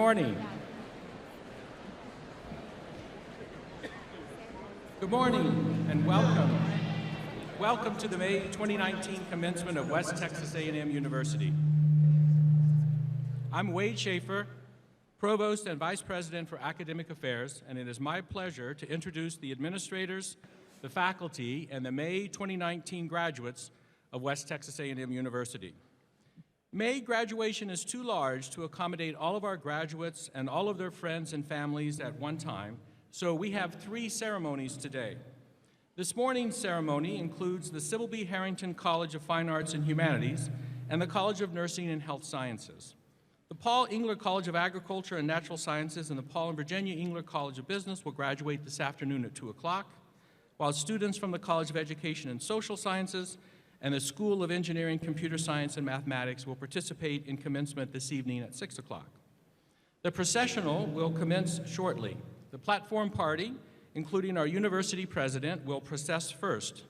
morning. Good morning and welcome. Welcome to the May 2019 commencement of West Texas A&M University. I'm Wade Schaefer, Provost and Vice President for Academic Affairs, and it is my pleasure to introduce the administrators, the faculty, and the May 2019 graduates of West Texas A&M University. May graduation is too large to accommodate all of our graduates and all of their friends and families at one time, so we have 3 ceremonies today. This morning's ceremony includes the Sybil B. Harrington College of Fine Arts and Humanities and the College of Nursing and Health Sciences. The Paul Engler College of Agriculture and Natural Sciences and the Paul and Virginia Engler College of Business will graduate this afternoon at 2 o'clock, while students from the College of Education and Social Sciences and the School of Engineering, Computer Science, and Mathematics will participate in commencement this evening at 6 o'clock. The processional will commence shortly. The platform party, including our university president, will process first.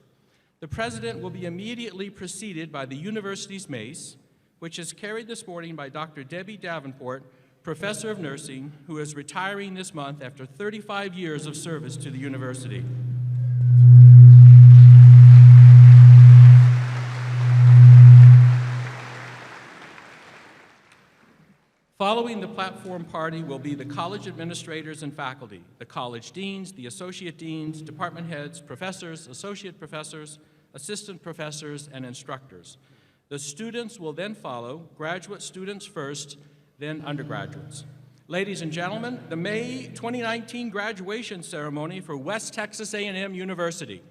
The president will be immediately preceded by the university's mace, which is carried this morning by Dr. Debbie Davenport, Professor of Nursing, who is retiring this month after 35 years of service to the university. Following the platform party will be the college administrators and faculty, the college deans, the associate deans, department heads, professors, associate professors, assistant professors, and instructors. The students will then follow, graduate students first, then undergraduates. Ladies and gentlemen, the May 2019 graduation ceremony for West Texas A&M University.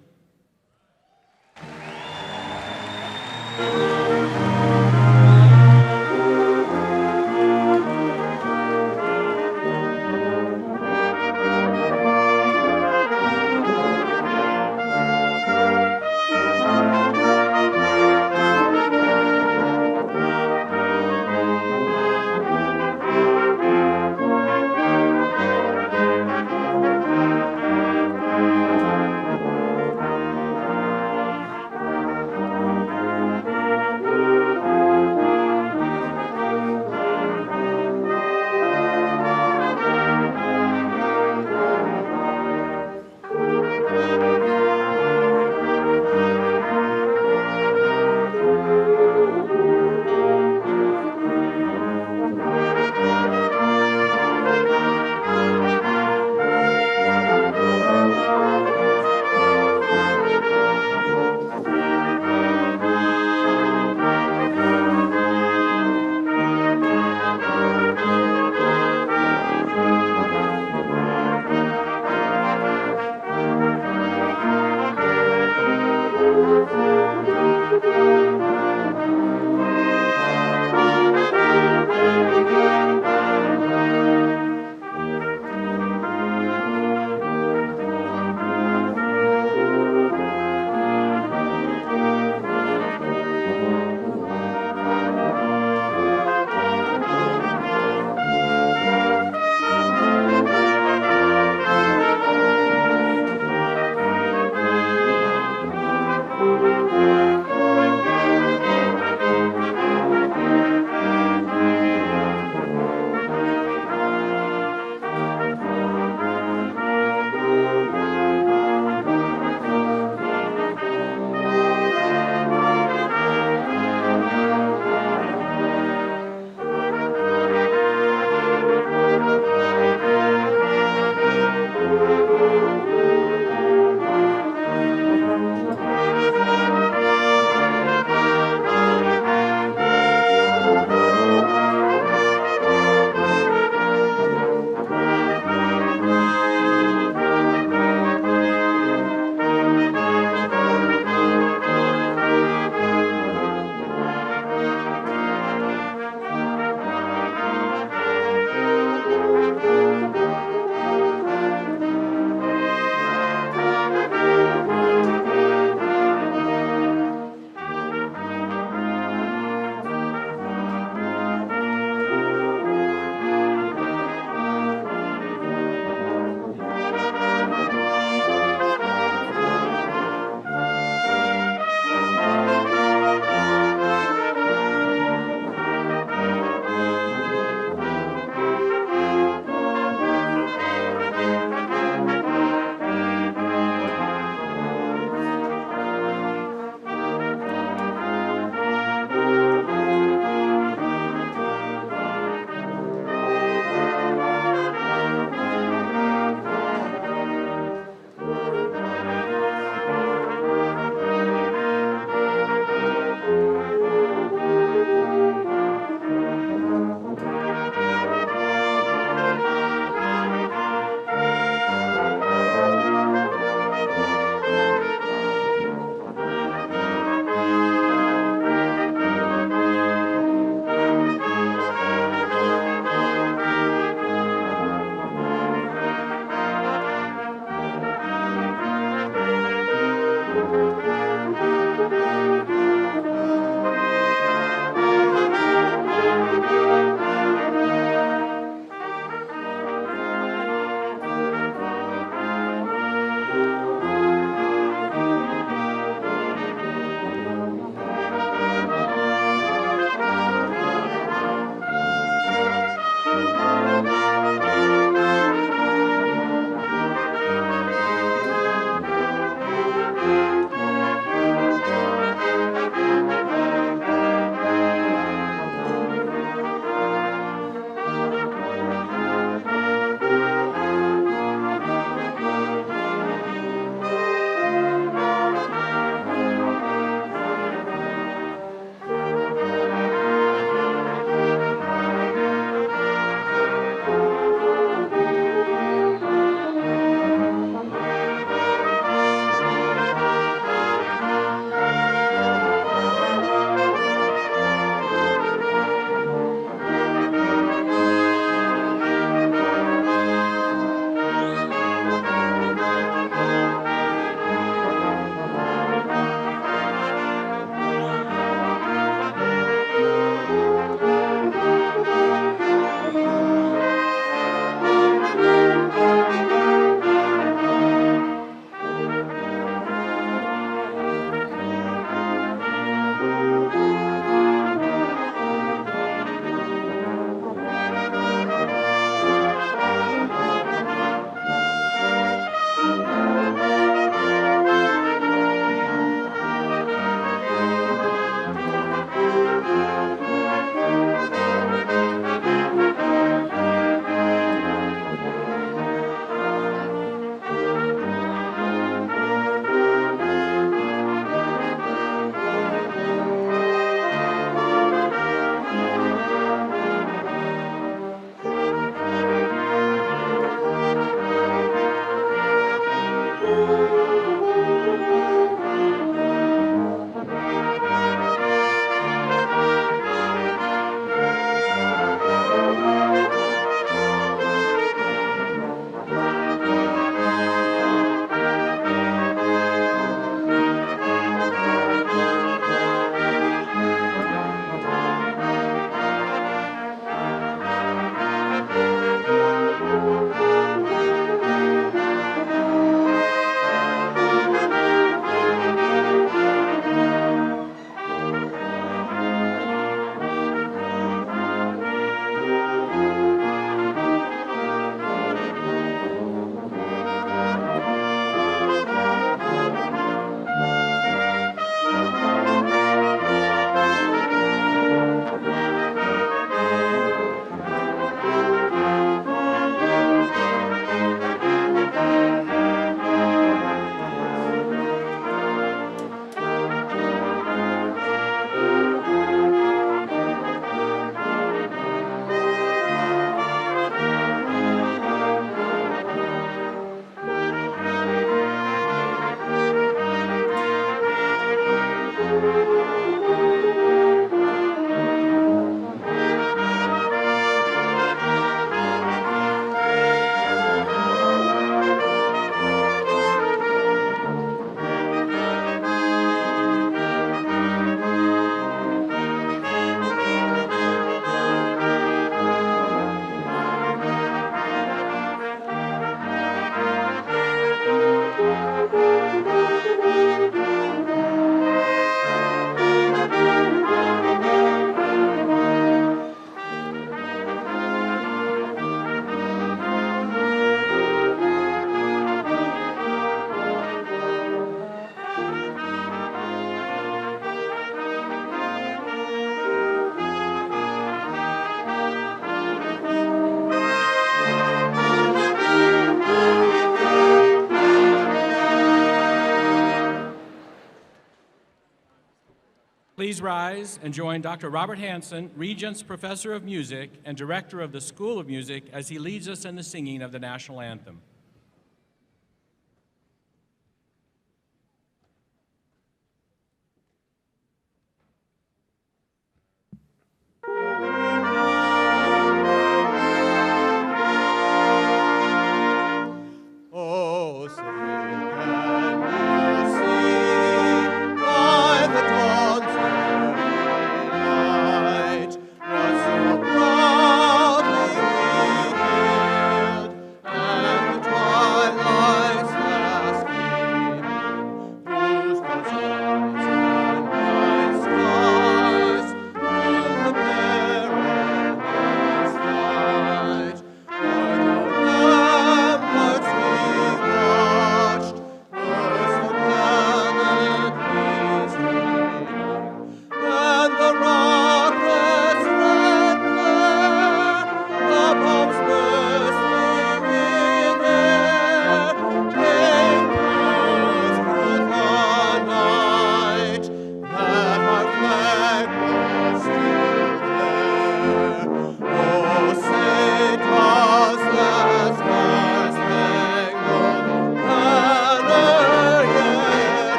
please rise and join Dr. Robert Hanson, Regents Professor of Music and Director of the School of Music, as he leads us in the singing of the national anthem.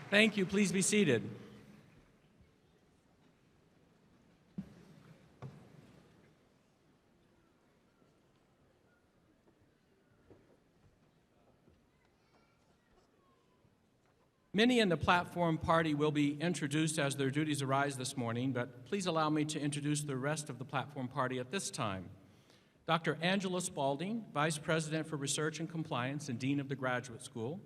Thank you. Please be seated. Many in the platform party will be introduced as their duties arise this morning, but please allow me to introduce the rest of the platform party at this time. Dr. Angela Spalding, Vice President for Research and Compliance and Dean of the Graduate School.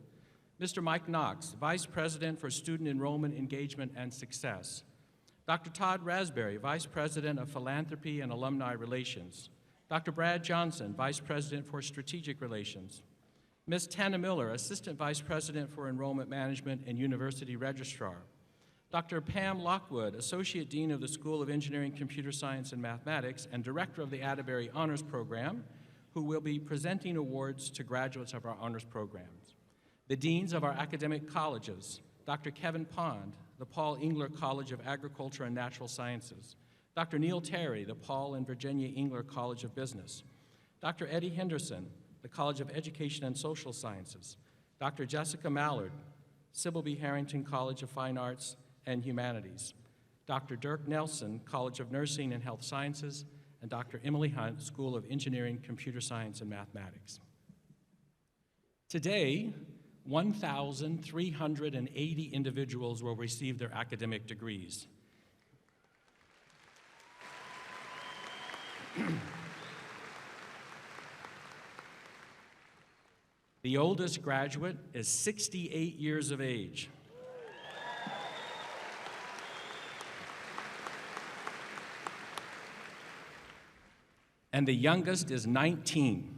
Mr. Mike Knox, Vice President for Student Enrollment, Engagement, and Success. Dr. Todd Raspberry, Vice President of Philanthropy and Alumni Relations. Dr. Brad Johnson, Vice President for Strategic Relations. Ms. Tana Miller, Assistant Vice President for Enrollment Management and University Registrar. Dr. Pam Lockwood, Associate Dean of the School of Engineering, Computer Science, and Mathematics, and Director of the Atterbury Honors Program, who will be presenting awards to graduates of our honors programs. The deans of our academic colleges, Dr. Kevin Pond, the Paul Engler College of Agriculture and Natural Sciences, Dr. Neil Terry, the Paul and Virginia Engler College of Business, Dr. Eddie Henderson, the College of Education and Social Sciences, Dr. Jessica Mallard, Sybil B. Harrington College of Fine Arts and Humanities, Dr. Dirk Nelson, College of Nursing and Health Sciences, and Dr. Emily Hunt, School of Engineering, Computer Science, and Mathematics. Today, 1,380 individuals will receive their academic degrees. The oldest graduate is 68 years of age. And the youngest is 19.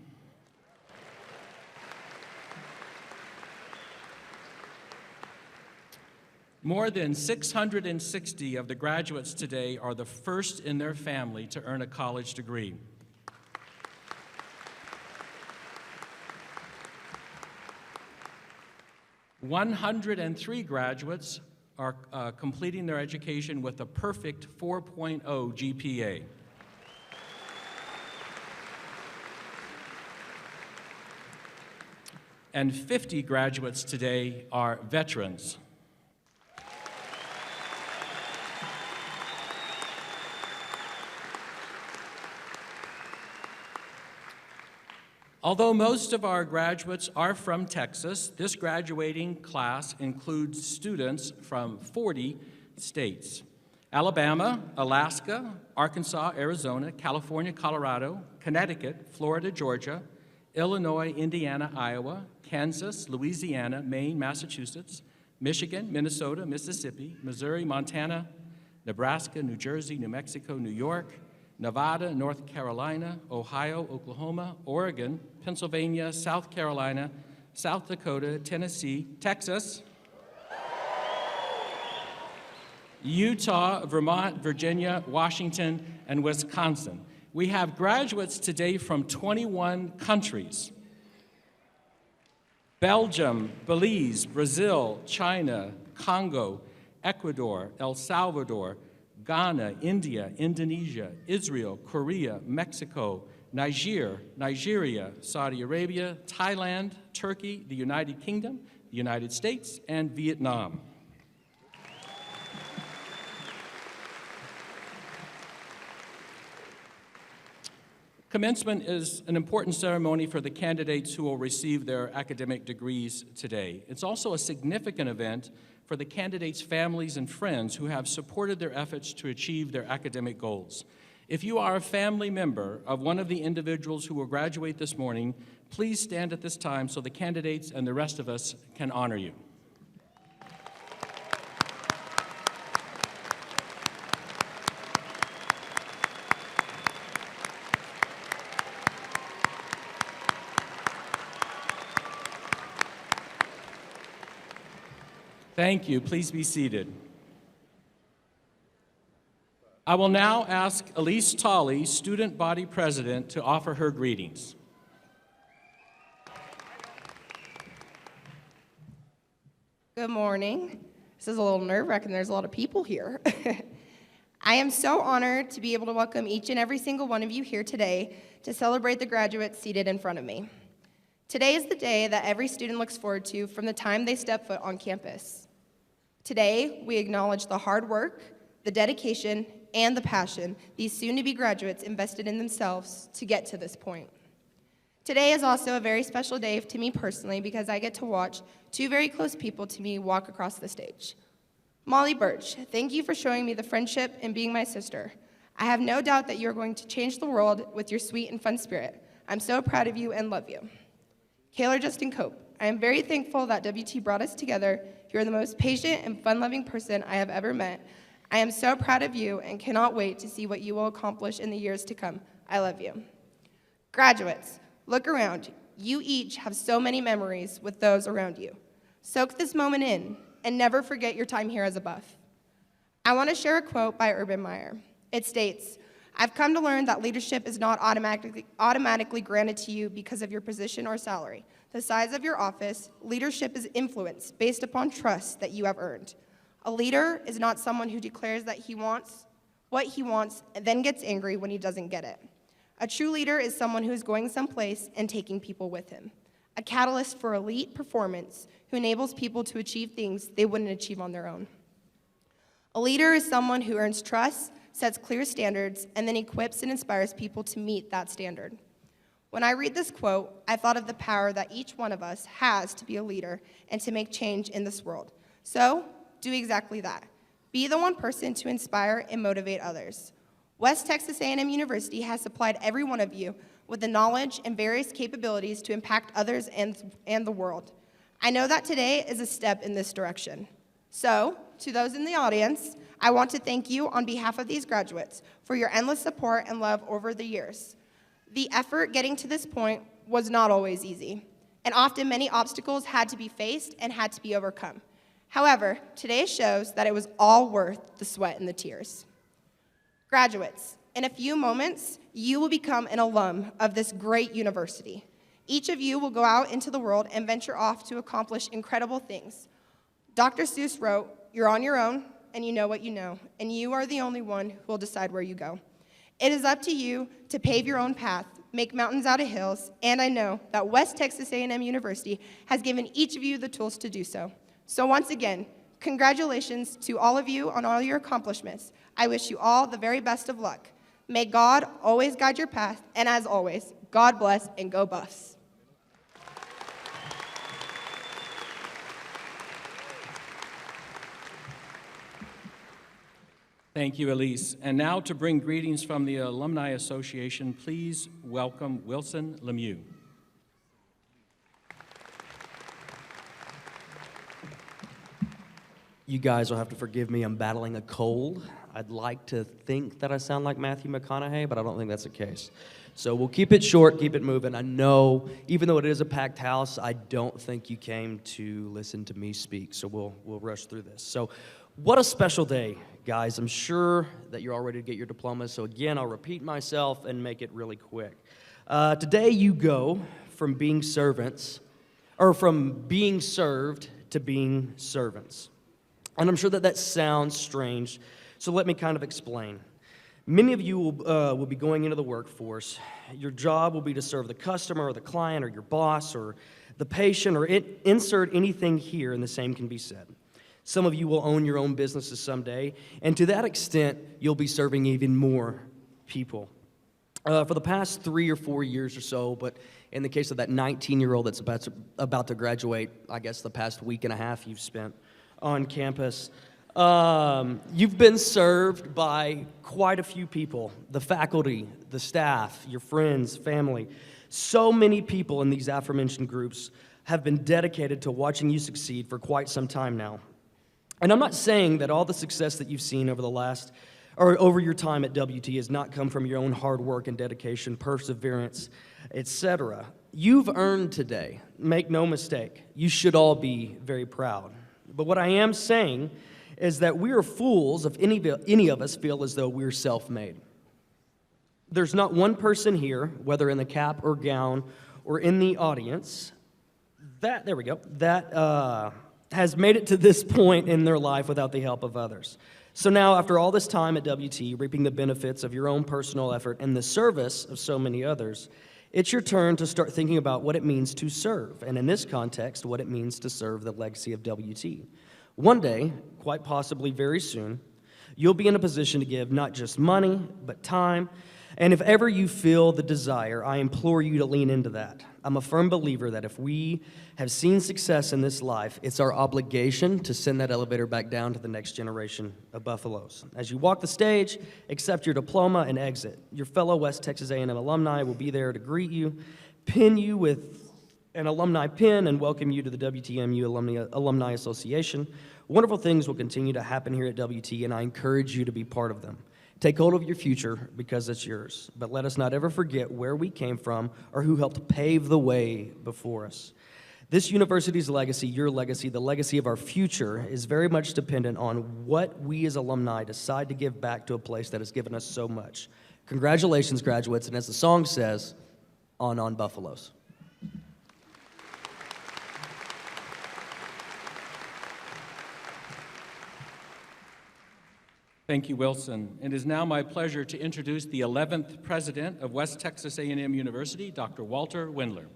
More than 660 of the graduates today are the first in their family to earn a college degree. "103 graduates are completing their education with a perfect 4.0 GPA. And 50 graduates today are veterans. Although most of our graduates are from Texas, this graduating class includes students from 40 states: Alabama, Alaska, Arkansas, Arizona, California, Colorado, Connecticut, Florida, Georgia, Illinois, Indiana, Iowa, Kansas, Louisiana, Maine, Massachusetts, Michigan, Minnesota, Mississippi, Missouri, Montana, Nebraska, New Jersey, New Mexico, New York, Nevada, North Carolina, Ohio, Oklahoma, Oregon, Pennsylvania, South Carolina, South Dakota, Tennessee, Texas, Utah, Vermont, Virginia, Washington, and Wisconsin. We have graduates today from 21 countries: Belgium, Belize, Brazil, China, Congo, Ecuador, El Salvador, Ghana, India, Indonesia, Israel, Korea, Mexico, Nigeria, Saudi Arabia, Thailand, Turkey, the United Kingdom, the United States, and Vietnam. Commencement is an important ceremony for the candidates who will receive their academic degrees today. It's also a significant event for the candidates' families and friends who have supported their efforts to achieve their academic goals. If you are a family member of one of the individuals who will graduate this morning, please stand at this time so the candidates and the rest of us can honor you. Thank you. Please be seated. I will now ask Elise Tolley, Student Body President, to offer her greetings. Good morning. This is a little nerve-wracking. There's a lot of people here. I am so honored to be able to welcome each and every single one of you here today to celebrate the graduates seated in front of me. Today is the day that every student looks forward to from the time they step foot on campus. Today, we acknowledge the hard work, the dedication, and the passion these soon-to-be graduates invested in themselves to get to this point. Today is also a very special day to me personally because I get to watch two very close people to me walk across the stage. Molly Birch, thank you for showing me the friendship and being my sister. I have no doubt that you're going to change the world with your sweet and fun spirit. I'm so proud of you and love you. Kaylor Justin Cope, I am very thankful that WT brought us together. You're the most patient and fun-loving person I have ever met. I am so proud of you and cannot wait to see what you will accomplish in the years to come. I love you. Graduates, look around. You each have so many memories with those around you. Soak this moment in and never forget your time here as a buff. I want to share a quote by Urban Meyer. It states, "I've come to learn that leadership is not automatically granted to you because of your position or salary. The size of your office, leadership is influence based upon trust that you have earned. A leader is not someone who declares that he wants what he wants and then gets angry when he doesn't get it. A true leader is someone who is going someplace and taking people with him. A catalyst for elite performance who enables people to achieve things they wouldn't achieve on their own. A leader is someone who earns trust, sets clear standards, and then equips and inspires people to meet that standard." When I read this quote, I thought of the power that each one of us has to be a leader and to make change in this world. So, do exactly that. Be the one person to inspire and motivate others. West Texas A&M University has supplied every one of you with the knowledge and various capabilities to impact others and the world. I know that today is a step in this direction. So, to those in the audience, I want to thank you on behalf of these graduates for your endless support and love over the years. The effort getting to this point was not always easy, and often many obstacles had to be faced and had to be overcome. However, today shows that it was all worth the sweat and the tears. Graduates, in a few moments, you will become an alum of this great university. Each of you will go out into the world and venture off to accomplish incredible things. Dr. Seuss wrote, "You're on your own, and you know what you know, and you are the only one who will decide where you go." It is up to you to pave your own path, make mountains out of hills, and I know that West Texas A&M University has given each of you the tools to do so. So once again, congratulations to all of you on all your accomplishments. I wish you all the very best of luck. May God always guide your path, and as always, God bless and go Buffs. Thank you, Elise. And now to bring greetings from the Alumni Association, please welcome Wilson Lemieux. You guys will have to forgive me, I'm battling a cold. I'd like to think that I sound like Matthew McConaughey, but I don't think that's the case. So we'll keep it short, keep it moving. I know, even though it is a packed house, I don't think you came to listen to me speak, so we'll rush through this. So what a special day, guys. I'm sure that you're all ready to get your diplomas, so again, I'll repeat myself and make it really quick. Today you go from being servants, or from being served to being servants. And I'm sure that sounds strange, so let me kind of explain. Many of you will be going into the workforce. Your job will be to serve the customer or the client or your boss or the patient, or insert anything here, and the same can be said. Some of you will own your own businesses someday, and to that extent, you'll be serving even more people. For the past 3 or 4 years or so, but in the case of that 19-year-old that's about to graduate, I guess the past week and a half you've spent on campus, you've been served by quite a few people, the faculty, the staff, your friends, family. So many people in these aforementioned groups have been dedicated to watching you succeed for quite some time now. And I'm not saying that all the success that you've seen over your time at WT has not come from your own hard work and dedication, perseverance, etc. You've earned today, make no mistake. You should all be very proud. But what I am saying is that we are fools if any of us feel as though we're self-made. There's not one person here, whether in the cap or gown or in the audience, that has made it to this point in their life without the help of others. So now, after all this time at WT, reaping the benefits of your own personal effort and the service of so many others, it's your turn to start thinking about what it means to serve, and in this context, what it means to serve the legacy of WT. One day, quite possibly very soon, you'll be in a position to give not just money, but time, and if ever you feel the desire, I implore you to lean into that. I'm a firm believer that if we have seen success in this life, it's our obligation to send that elevator back down to the next generation of Buffaloes. As you walk the stage, accept your diploma and exit. Your fellow West Texas A&M alumni will be there to greet you, pin you with an alumni pin, and welcome you to the WTAMU Alumni Association. Wonderful things will continue to happen here at WT, and I encourage you to be part of them. Take hold of your future because it's yours, but let us not ever forget where we came from or who helped pave the way before us. This university's legacy, your legacy, the legacy of our future, is very much dependent on what we as alumni decide to give back to a place that has given us so much. Congratulations, graduates, and as the song says, on Buffaloes. Thank you, Wilson. It is now my pleasure to introduce the 11th president of West Texas A&M University, Dr. Walter Windler.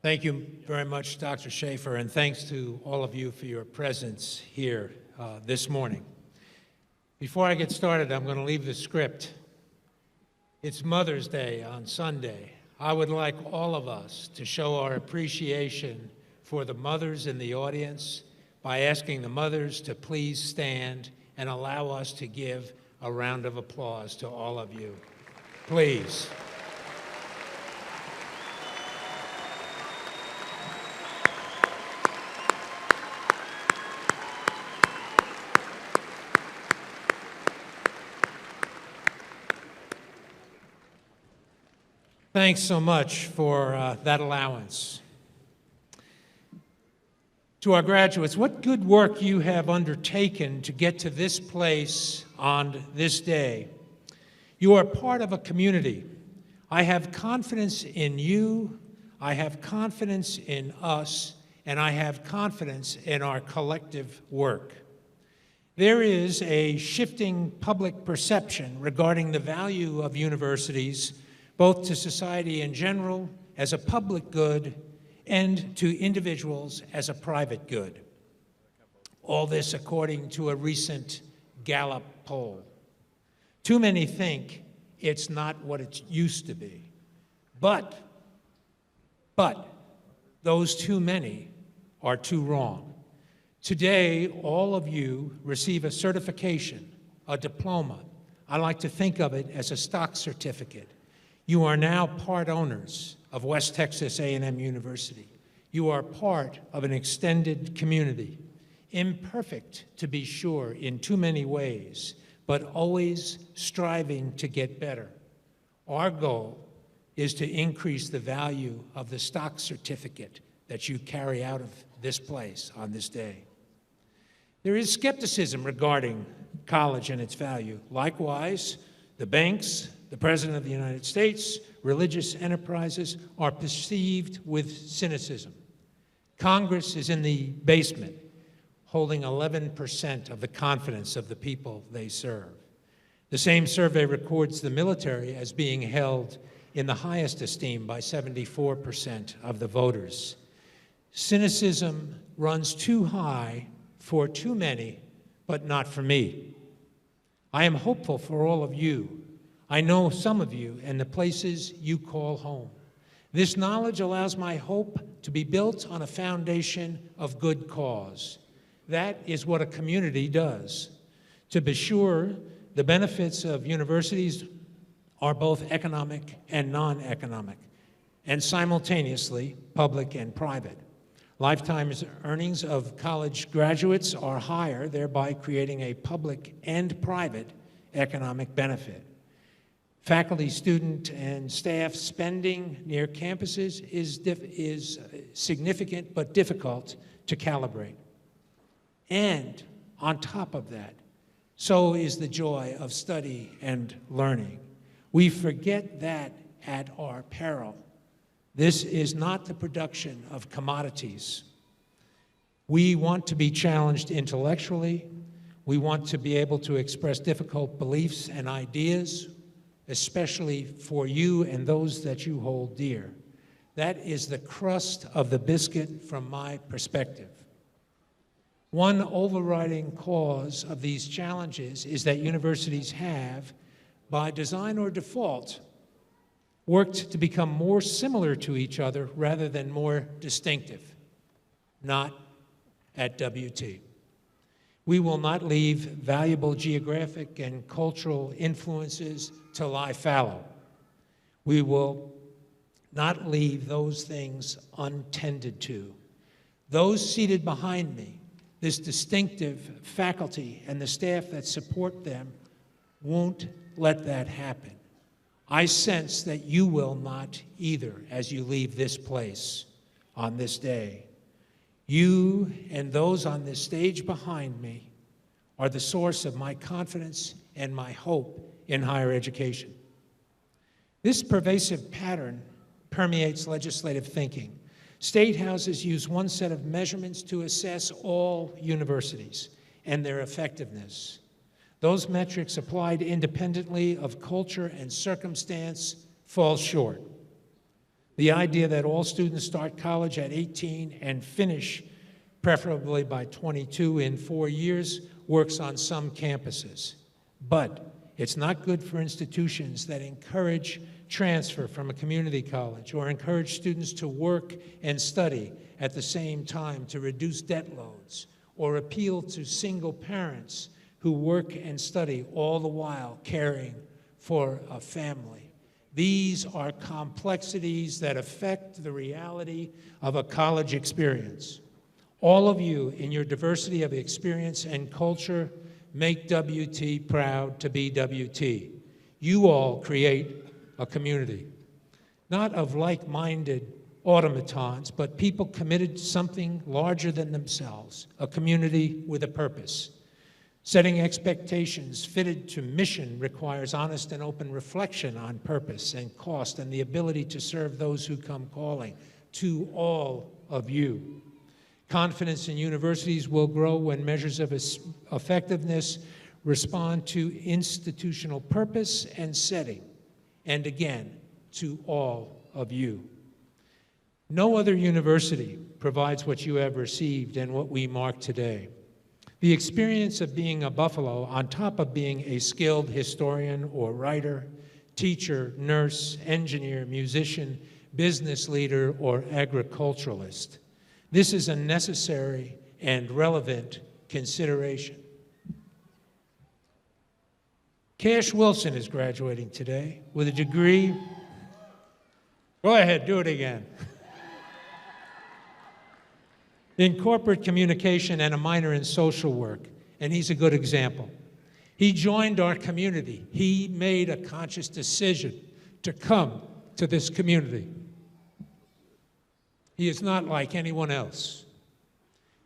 Thank you very much, Dr. Schaefer, and thanks to all of you for your presence here this morning. Before I get started, I'm going to leave the script. It's Mother's Day on Sunday. I would like all of us to show our appreciation for the mothers in the audience by asking the mothers to please stand and allow us to give a round of applause to all of you. Please. Thanks so much for that allowance. To our graduates, what good work you have undertaken to get to this place on this day. You are part of a community. I have confidence in you, I have confidence in us, and I have confidence in our collective work. There is a shifting public perception regarding the value of universities, both to society in general as a public good and to individuals as a private good. All this according to a recent Gallup poll. Too many think it's not what it used to be. But those too many are too wrong. Today, all of you receive a certification, a diploma. I like to think of it as a stock certificate. You are now part owners of West Texas A&M University. You are part of an extended community, imperfect, to be sure, in too many ways, but always striving to get better. Our goal is to increase the value of the stock certificate that you carry out of this place on this day. There is skepticism regarding college and its value. Likewise, the banks, the President of the United States, religious enterprises are perceived with cynicism. Congress is in the basement, holding 11% of the confidence of the people they serve. The same survey records the military as being held in the highest esteem by 74% of the voters. Cynicism runs too high for too many, but not for me. I am hopeful for all of you. I know some of you and the places you call home. This knowledge allows my hope to be built on a foundation of good cause. That is what a community does. To be sure, the benefits of universities are both economic and non-economic, and simultaneously public and private. Lifetime earnings of college graduates are higher, thereby creating a public and private economic benefit. Faculty, student, and staff spending near campuses is significant but difficult to calibrate. And on top of that, so is the joy of study and learning. We forget that at our peril. This is not the production of commodities. We want to be challenged intellectually. We want to be able to express difficult beliefs and ideas, especially for you and those that you hold dear. That is the crust of the biscuit from my perspective. One overriding cause of these challenges is that universities have, by design or default, worked to become more similar to each other rather than more distinctive. Not at WT. We will not leave valuable geographic and cultural influences to lie fallow. We will not leave those things untended to. Those seated behind me, this distinctive faculty and the staff that support them, won't let that happen. I sense that you will not either as you leave this place on this day. You and those on this stage behind me are the source of my confidence and my hope in higher education. This pervasive pattern permeates legislative thinking. State houses use one set of measurements to assess all universities and their effectiveness. Those metrics applied independently of culture and circumstance fall short. The idea that all students start college at 18 and finish, preferably by 22 in 4 years, works on some campuses. But it's not good for institutions that encourage transfer from a community college or encourage students to work and study at the same time to reduce debt loads or appeal to single parents who work and study all the while caring for a family. These are complexities that affect the reality of a college experience. All of you, in your diversity of experience and culture, make WT proud to be WT. You all create a community, not of like-minded automatons, but people committed to something larger than themselves, a community with a purpose. Setting expectations fitted to mission requires honest and open reflection on purpose and cost and the ability to serve those who come calling. To all of you. Confidence in universities will grow when measures of effectiveness respond to institutional purpose and setting. And again, to all of you. No other university provides what you have received and what we mark today. The experience of being a Buffalo, on top of being a skilled historian or writer, teacher, nurse, engineer, musician, business leader, or agriculturalist. This is a necessary and relevant consideration. Cash Wilson is graduating today with a degree Go ahead, do it again. In corporate communication and a minor in social work, and he's a good example. He joined our community. He made a conscious decision to come to this community. He is not like anyone else.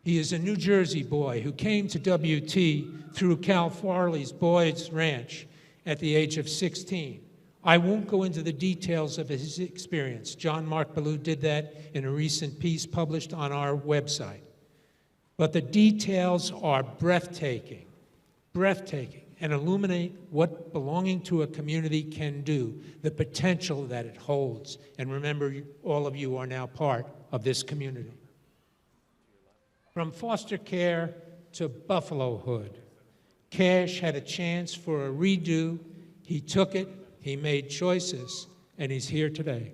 He is a New Jersey boy who came to WT through Cal Farley's Boyd's Ranch at the age of 16. I won't go into the details of his experience. John Mark Ballou did that in a recent piece published on our website. But the details are breathtaking, and illuminate what belonging to a community can do, the potential that it holds. And remember, all of you are now part of this community. From foster care to Buffalohood, Cash had a chance for a redo. He took it, he made choices, and he's here today.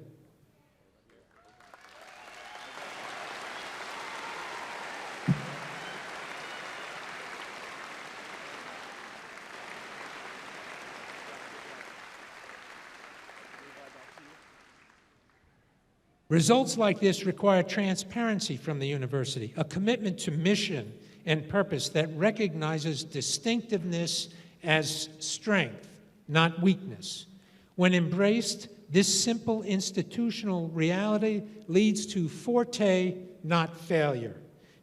Results like this require transparency from the university, a commitment to mission and purpose that recognizes distinctiveness as strength, not weakness. When embraced, this simple institutional reality leads to forte, not failure.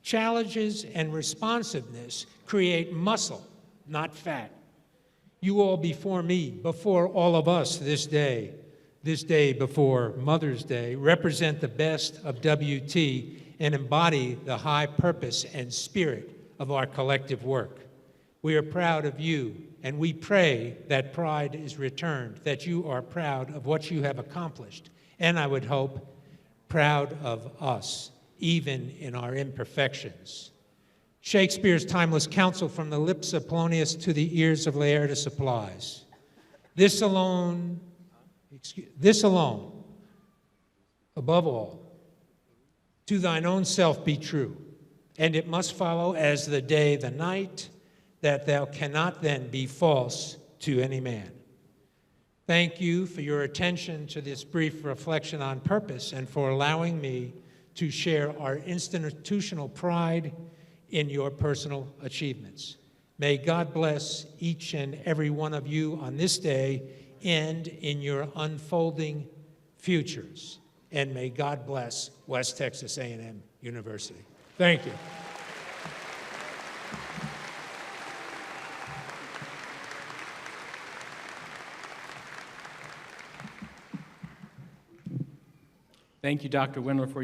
Challenges and responsiveness create muscle, not fat. You all before me, before all of us this day before Mother's Day, represent the best of WT and embody the high purpose and spirit of our collective work. We are proud of you, and we pray that pride is returned, that you are proud of what you have accomplished, and I would hope, proud of us, even in our imperfections. Shakespeare's timeless counsel, from the lips of Polonius to the ears of Laertius, applies. This alone, above all, to thine own self be true, and it must follow as the day the night, that thou cannot then be false to any man. Thank you for your attention to this brief reflection on purpose and for allowing me to share our institutional pride in your personal achievements. May God bless each and every one of you on this day and in your unfolding futures. And may God bless West Texas A&M University. Thank you. Thank you, Dr. Windler, for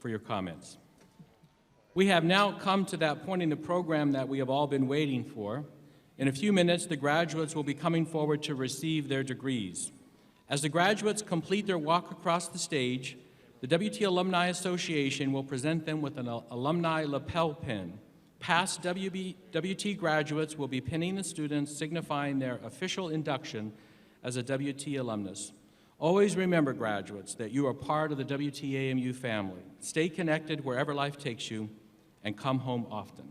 your comments. We have now come to that point in the program that we have all been waiting for. In a few minutes, the graduates will be coming forward to receive their degrees. As the graduates complete their walk across the stage, the WT Alumni Association will present them with an alumni lapel pin. Past WT graduates will be pinning the students, signifying their official induction as a WT alumnus. Always remember, graduates, that you are part of the WTAMU family. Stay connected wherever life takes you, and come home often.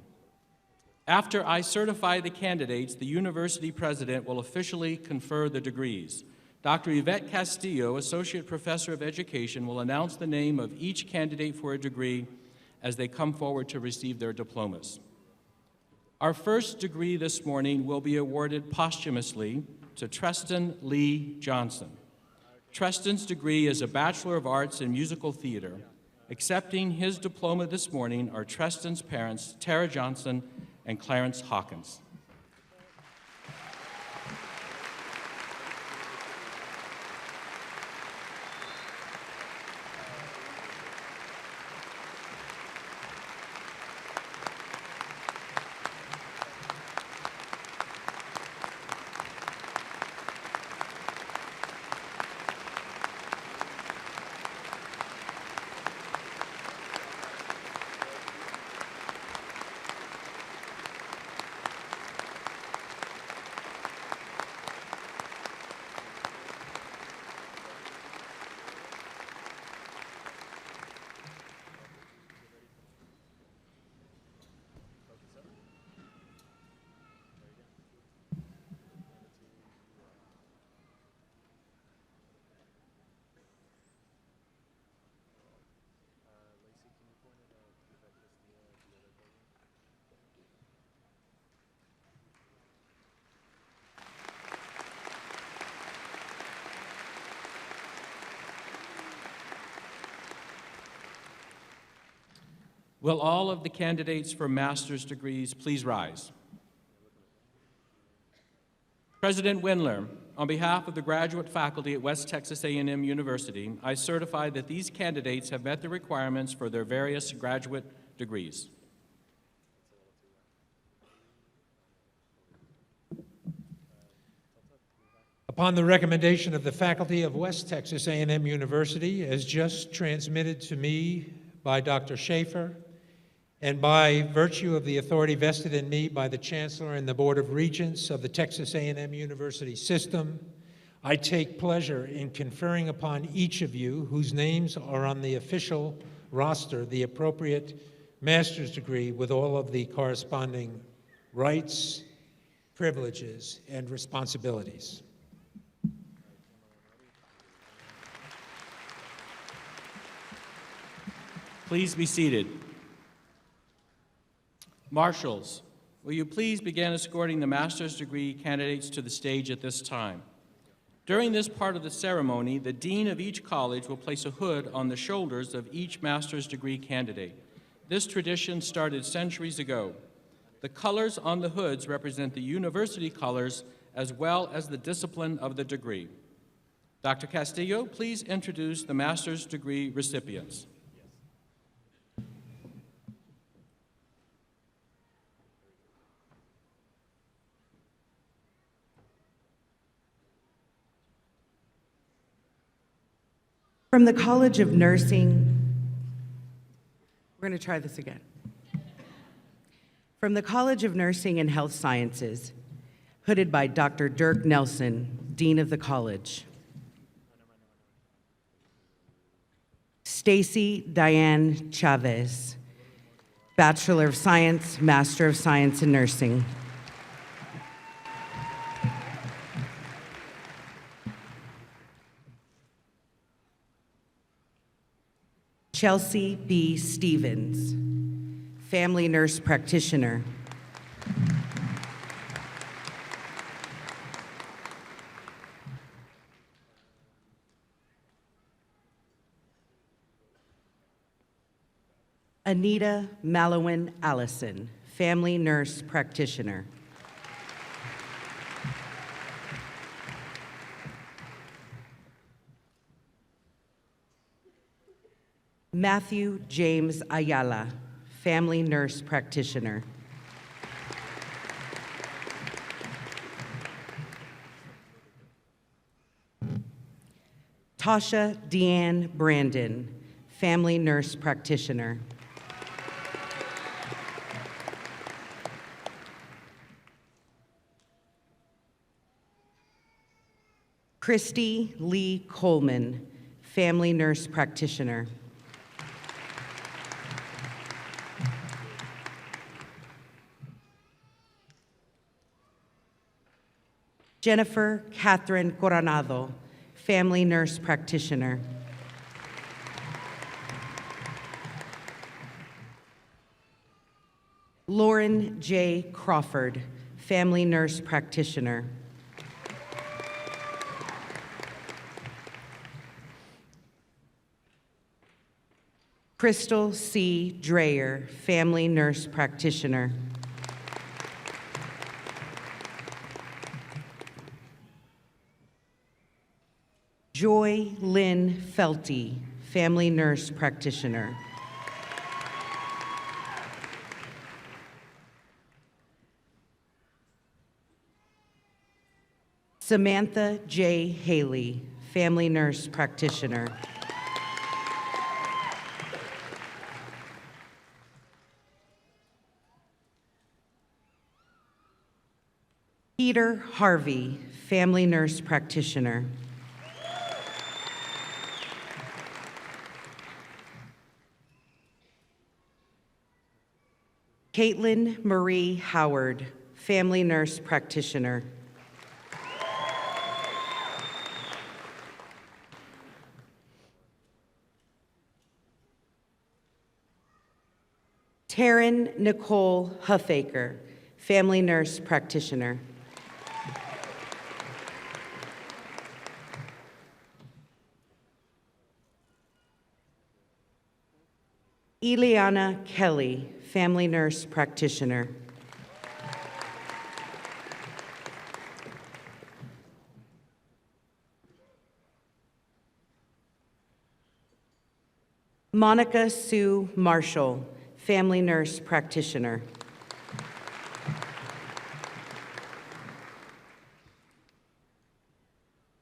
After I certify the candidates, the university president will officially confer the degrees. Dr. Yvette Castillo, Associate Professor of Education, will announce the name of each candidate for a degree as they come forward to receive their diplomas. Our first degree this morning will be awarded posthumously to Treston Lee Johnson. Treston's degree is a Bachelor of Arts in Musical Theater. Accepting his diploma this morning are Treston's parents, Tara Johnson and Clarence Hawkins. Will all of the candidates for master's degrees please rise? President Windler, on behalf of the graduate faculty at West Texas A&M University, I certify that these candidates have met the requirements for their various graduate degrees. Upon the recommendation of the faculty of West Texas A&M University, as just transmitted to me by Dr. Schaefer, and by virtue of the authority vested in me by the Chancellor and the Board of Regents of the Texas A&M University system, I take pleasure in conferring upon each of you whose names are on the official roster the appropriate master's degree with all of the corresponding rights, privileges, and responsibilities. Please be seated. Marshals, will you please begin escorting the master's degree candidates to the stage at this time? During this part of the ceremony, the dean of each college will place a hood on the shoulders of each master's degree candidate. This tradition started centuries ago. The colors on the hoods represent the university colors as well as the discipline of the degree. Dr. Castillo, please introduce the master's degree recipients. From the College of Nursing, we're going to try this again. From the College of Nursing and Health Sciences, hooded by Dr. Dirk Nelson, Dean of the College. Stacy Diane Chavez, Bachelor of Science, Master of Science in Nursing. Chelsea B. Stevens, Family Nurse Practitioner. Anita Malowin Allison, Family Nurse Practitioner. Matthew James Ayala, Family Nurse Practitioner. Tasha Deanne Brandon, Family Nurse Practitioner. Christy Lee Coleman, Family Nurse Practitioner. Jennifer Catherine Coronado, Family Nurse Practitioner. Lauren J. Crawford, Family Nurse Practitioner. Crystal C. Dreyer, Family Nurse Practitioner. Joy Lynn Felty, Family Nurse Practitioner. Samantha J. Haley, Family Nurse Practitioner. Peter Harvey, Family Nurse Practitioner. Caitlin Marie Howard, Family Nurse Practitioner. Taryn Nicole Huffaker, Family Nurse Practitioner. Eliana Kelly, family nurse practitioner. Monica Sue Marshall, family nurse practitioner.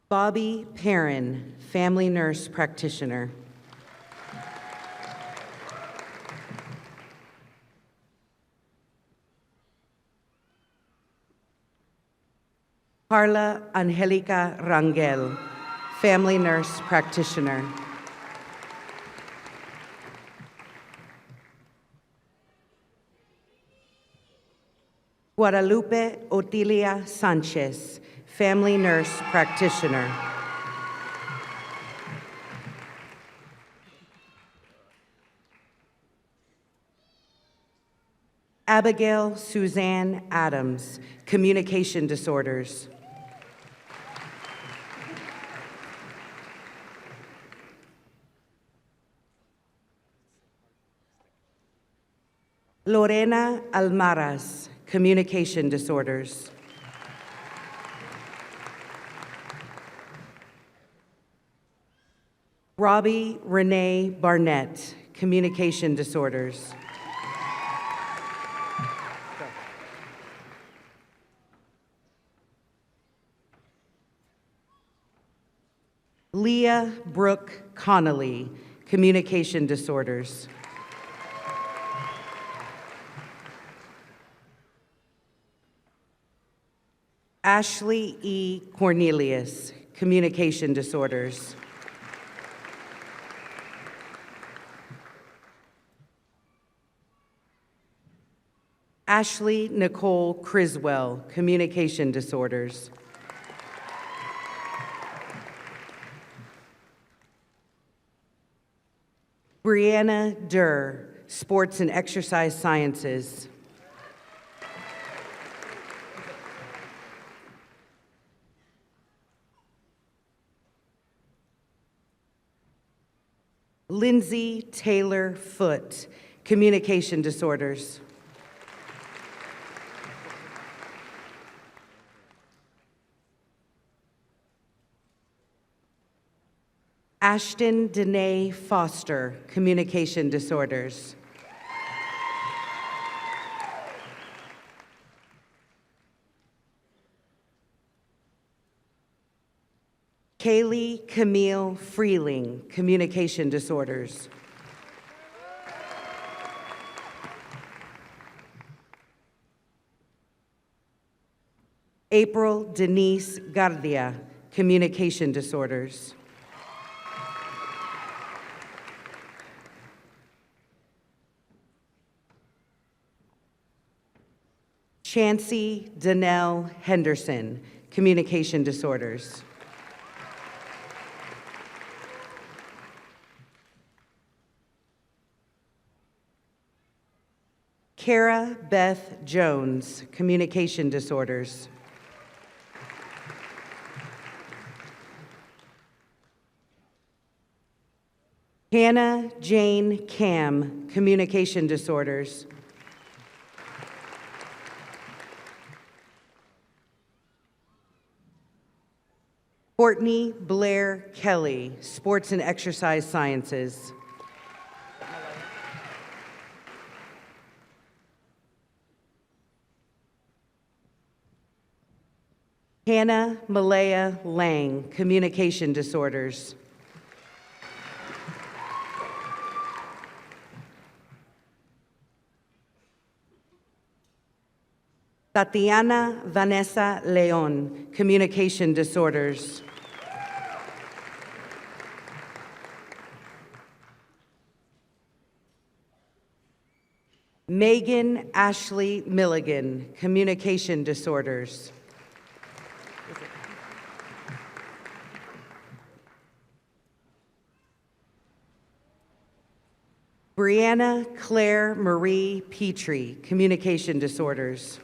Bobby Perrin, family nurse practitioner. Carla Angelica Rangel, family nurse practitioner. Guadalupe Otilia Sanchez, family nurse practitioner. Abigail Suzanne Adams, communication disorders. Lorena Almaraz, communication disorders. Robbie Renee Barnett, communication disorders. Leah Brooke Connolly, communication disorders. Ashley E. Cornelius, communication disorders. Ashley Nicole Criswell, communication disorders. Brianna Durr, sports and exercise sciences. Lindsay Taylor Foote, communication disorders. Ashton Danae Foster, communication disorders. Kaylee Camille Freeling, communication disorders. April Denise Gardia, communication disorders. Chancey Danelle Henderson, communication disorders. Kara Beth Jones, communication disorders. Hannah Jane Cam, communication disorders. Courtney Blair Kelly, sports and exercise sciences. Hannah Malaya Lang, communication disorders. Tatiana Vanessa Leon, communication disorders. Megan Ashley Milligan, communication disorders. Brianna Claire Marie Petrie, communication disorders.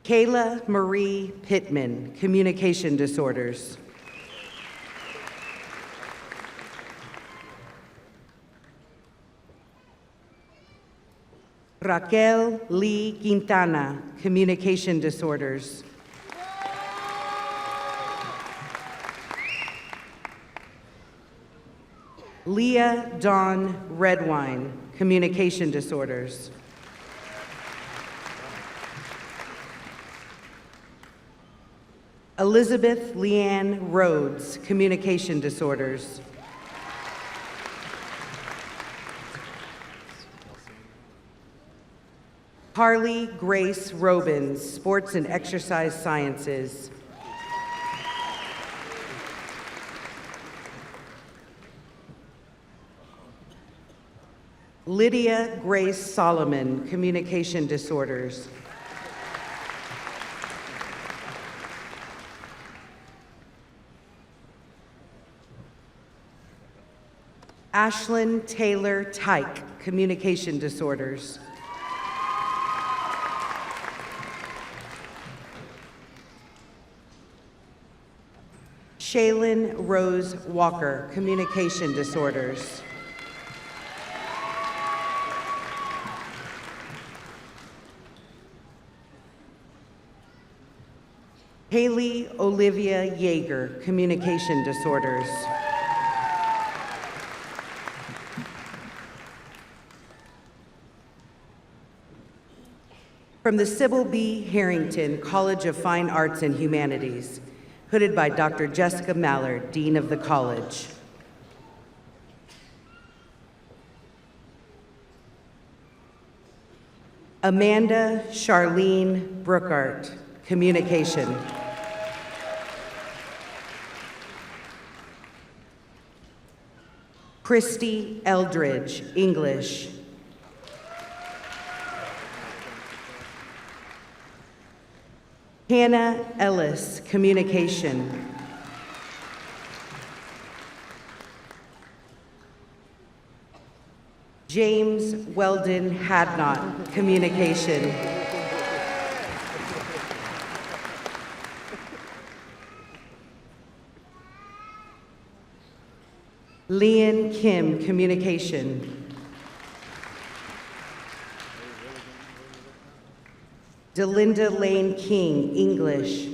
Kayla Marie Pittman, Communication Disorders. Raquel Lee Quintana, Communication Disorders. Leah Dawn Redwine, Communication Disorders. Elizabeth Leanne Rhodes, Communication Disorders. Carly Grace Robins, Sports and Exercise Sciences. Lydia Grace Solomon, Communication Disorders. Ashlyn Taylor Tyke, Communication Disorders. Shaylin Rose Walker, Communication Disorders. Haley Olivia Yeager, Communication Disorders. From the Sybil B. Harrington College of Fine Arts and Humanities, hooded by Dr. Jessica Mallard, Dean of the College. Amanda Charlene Brookart, Communication. Christy Eldridge, English. Hannah Ellis, Communication. James Weldon Hadnot, Communication. Leon Kim, Communication. Delinda Lane King, English.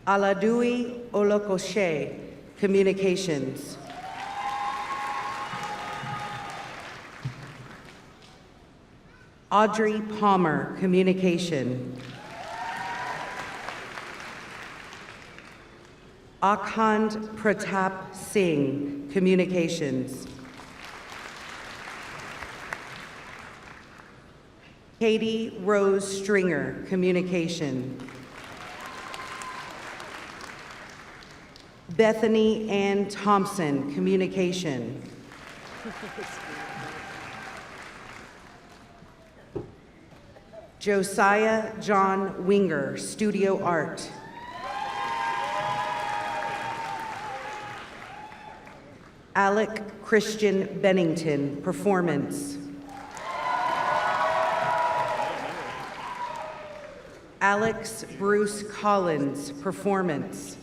Aladui Olokoshe, Communications. Audrey Palmer, Communication. Akhand Pratap Singh, Communications. Katie Rose Stringer, Communication. Bethany Ann Thompson, Communication. Josiah John Winger, Studio Art. Alec Christian Bennington, Performance. Alex Bruce Collins, Performance.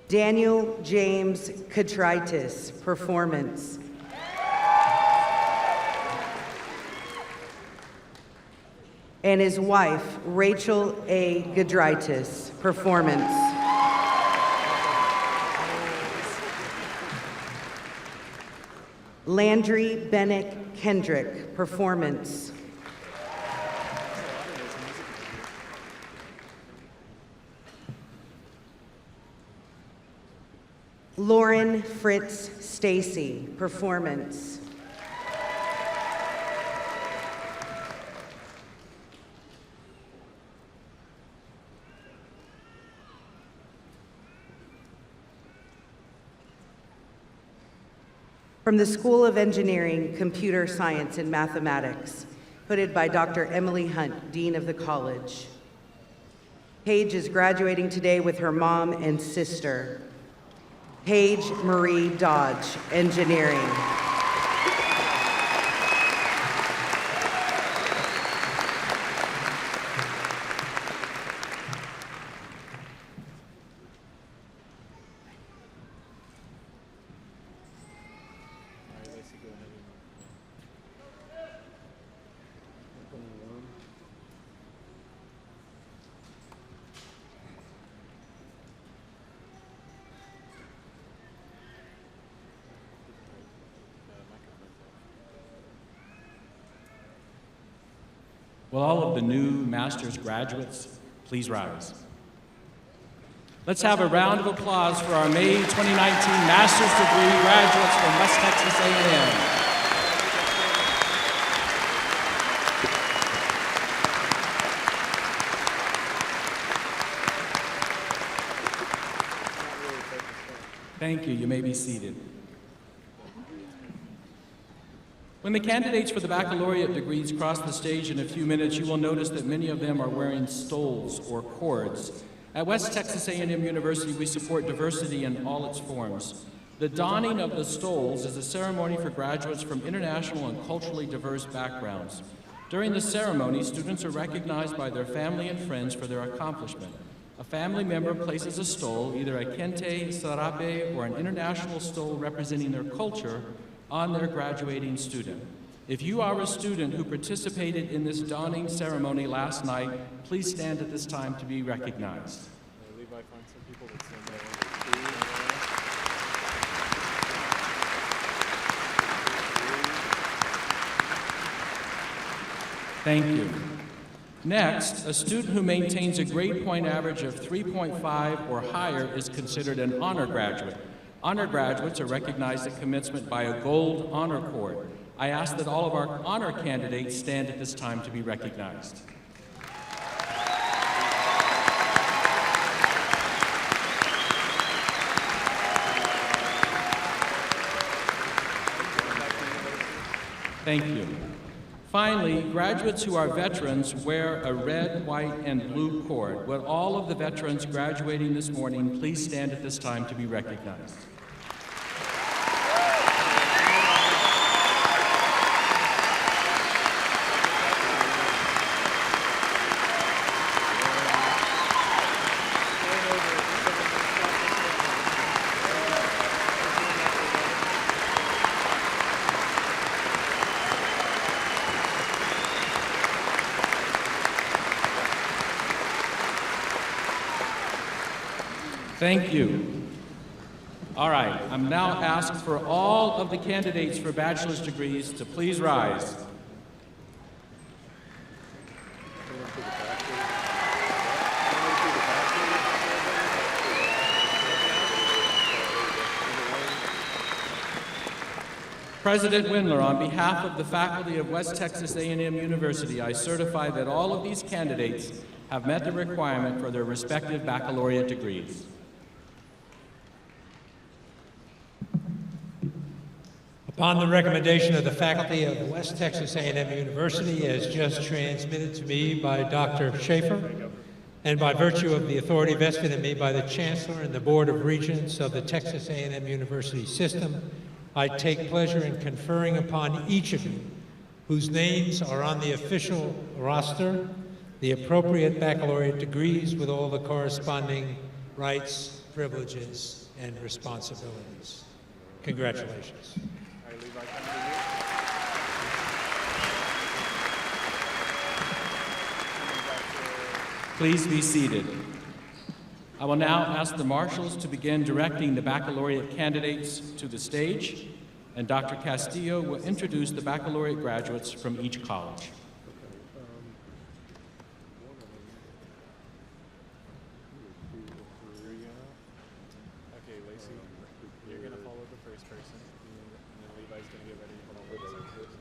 Daniel James Katritis, Performance. And his wife, Rachel A. Gudritis, Performance. Landry Bennett Kendrick, Performance. Lauren Fritz Stacy, Performance. From the School of Engineering, Computer Science, and Mathematics, hooded by Dr. Emily Hunt, Dean of the College. Paige is graduating today with her mom and sister. Paige Marie Dodge, Engineering. Will all of the new master's graduates please rise? Let's have a round of applause for our May 2019 master's degree graduates from West Texas A&M. Thank you. You may be seated. When the candidates for the baccalaureate degrees cross the stage in a few minutes, you will notice that many of them are wearing stoles or cords. At West Texas A&M University, we support diversity in all its forms. The donning of the stoles is a ceremony for graduates from international and culturally diverse backgrounds. During the ceremony, students are recognized by their family and friends for their accomplishment. A family member places a stole, either a kente, sarape, or an international stole representing their culture, on their graduating student. If you are a student who participated in this donning ceremony last night, please stand at this time to be recognized. Thank you. Next, a student who maintains a grade point average of 3.5 or higher is considered an honor graduate. Honor graduates are recognized at commencement by a gold honor cord. I ask that all of our honor candidates stand at this time to be recognized. Thank you. Finally, graduates who are veterans wear a red, white, and blue cord. Will all of the veterans graduating this morning please stand at this time to be recognized? Thank you. All right, I'm now asked for all of the candidates for bachelor's degrees to please rise. President Windler, on behalf of the faculty of West Texas A&M University, I certify that all of these candidates have met the requirement for their respective baccalaureate degrees. Upon the recommendation of the faculty of West Texas A&M University, as just transmitted to me by Dr. Schaefer, and by virtue of the authority vested in me by the Chancellor and the Board of Regents of the Texas A&M University system, I take pleasure in conferring upon each of you, whose names are on the official roster, the appropriate baccalaureate degrees with all the corresponding rights, privileges, and responsibilities. Congratulations. Please be seated. I will now ask the marshals to begin directing the baccalaureate candidates to the stage, and Dr. Castillo will introduce the baccalaureate graduates from each college. Okay, Lacey, you're going to follow the first person, and then Levi's going to get ready to follow the second person.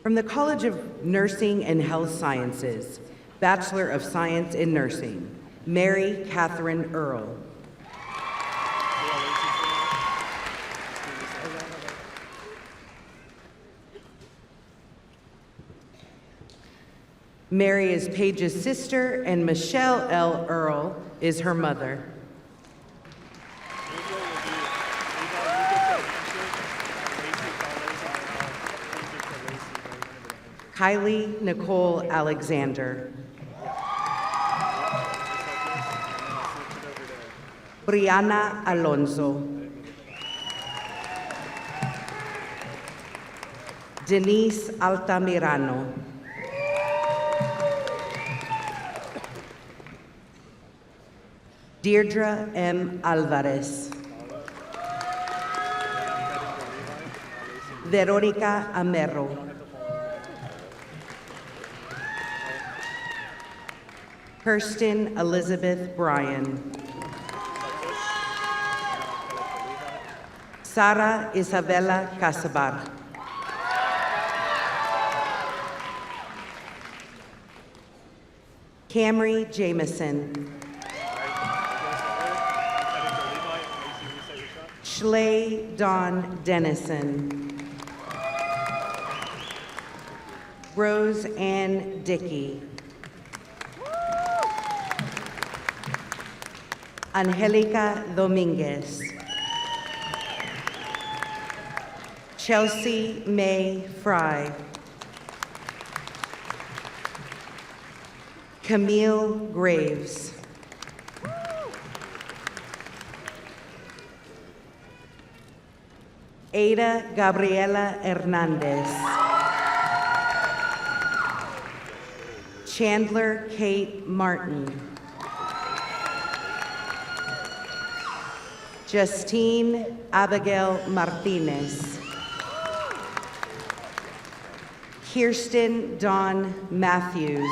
From the College of Nursing and Health Sciences, Bachelor of Science in Nursing, Mary Catherine Earle. Mary is Paige's sister, and Michelle L. Earl is her mother. Kylie Nicole Alexander. Brianna Alonso. Denise Altamirano. Deirdre M. Alvarez. Veronica Amero. Kirsten Elizabeth Bryan. Sara Isabella Casabar. Camry Jameson. Schley Dawn Dennison. Rose Ann Dickey. Angelica Dominguez. Chelsea May Fry. Camille Graves. Ada Gabriela Hernandez. Chandler Kate Martin. Justine Abigail Martinez. Kirsten Dawn Matthews.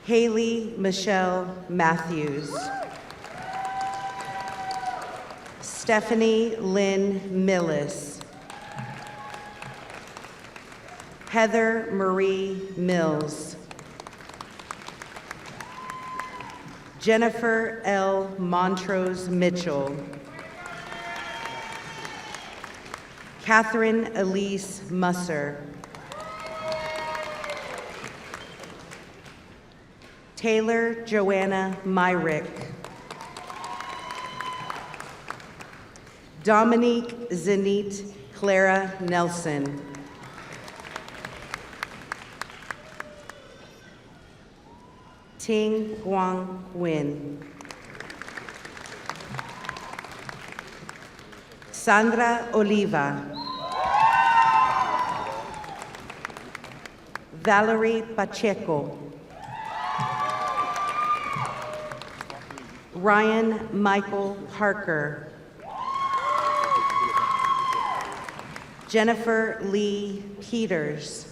Haley Michelle Matthews. Stephanie Lynn Millis. Heather Marie Mills. Jennifer L. Montrose Mitchell. Catherine Elise Musser. Taylor Joanna Myrick. Dominique Zenit Clara Nelson. Ting Guang Nguyen. Sandra Oliva. Valerie Pacheco. Ryan Michael Parker. Jennifer Lee Peters.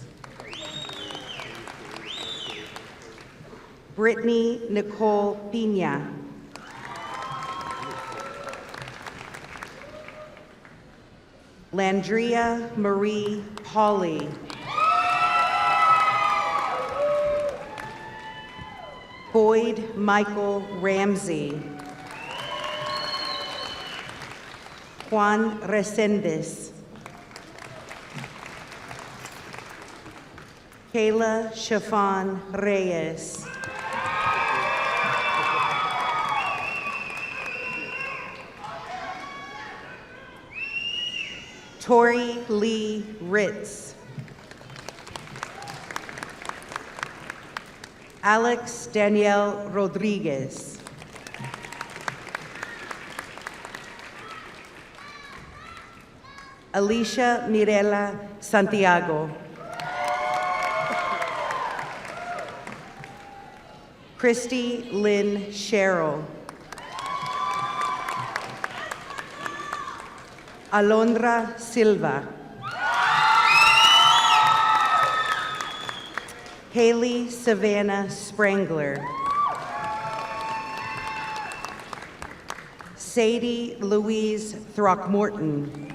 Brittany Nicole Pina. Landria Marie Hawley. Boyd Michael Ramsey. Juan Resendez. Kayla Chiffon Reyes. Tori Lee Ritz. Alex Danielle Rodriguez. Alicia Mirela Santiago. Christy Lynn Sherrill. Alondra Silva. Haley Savannah Sprangler. Sadie Louise Throckmorton.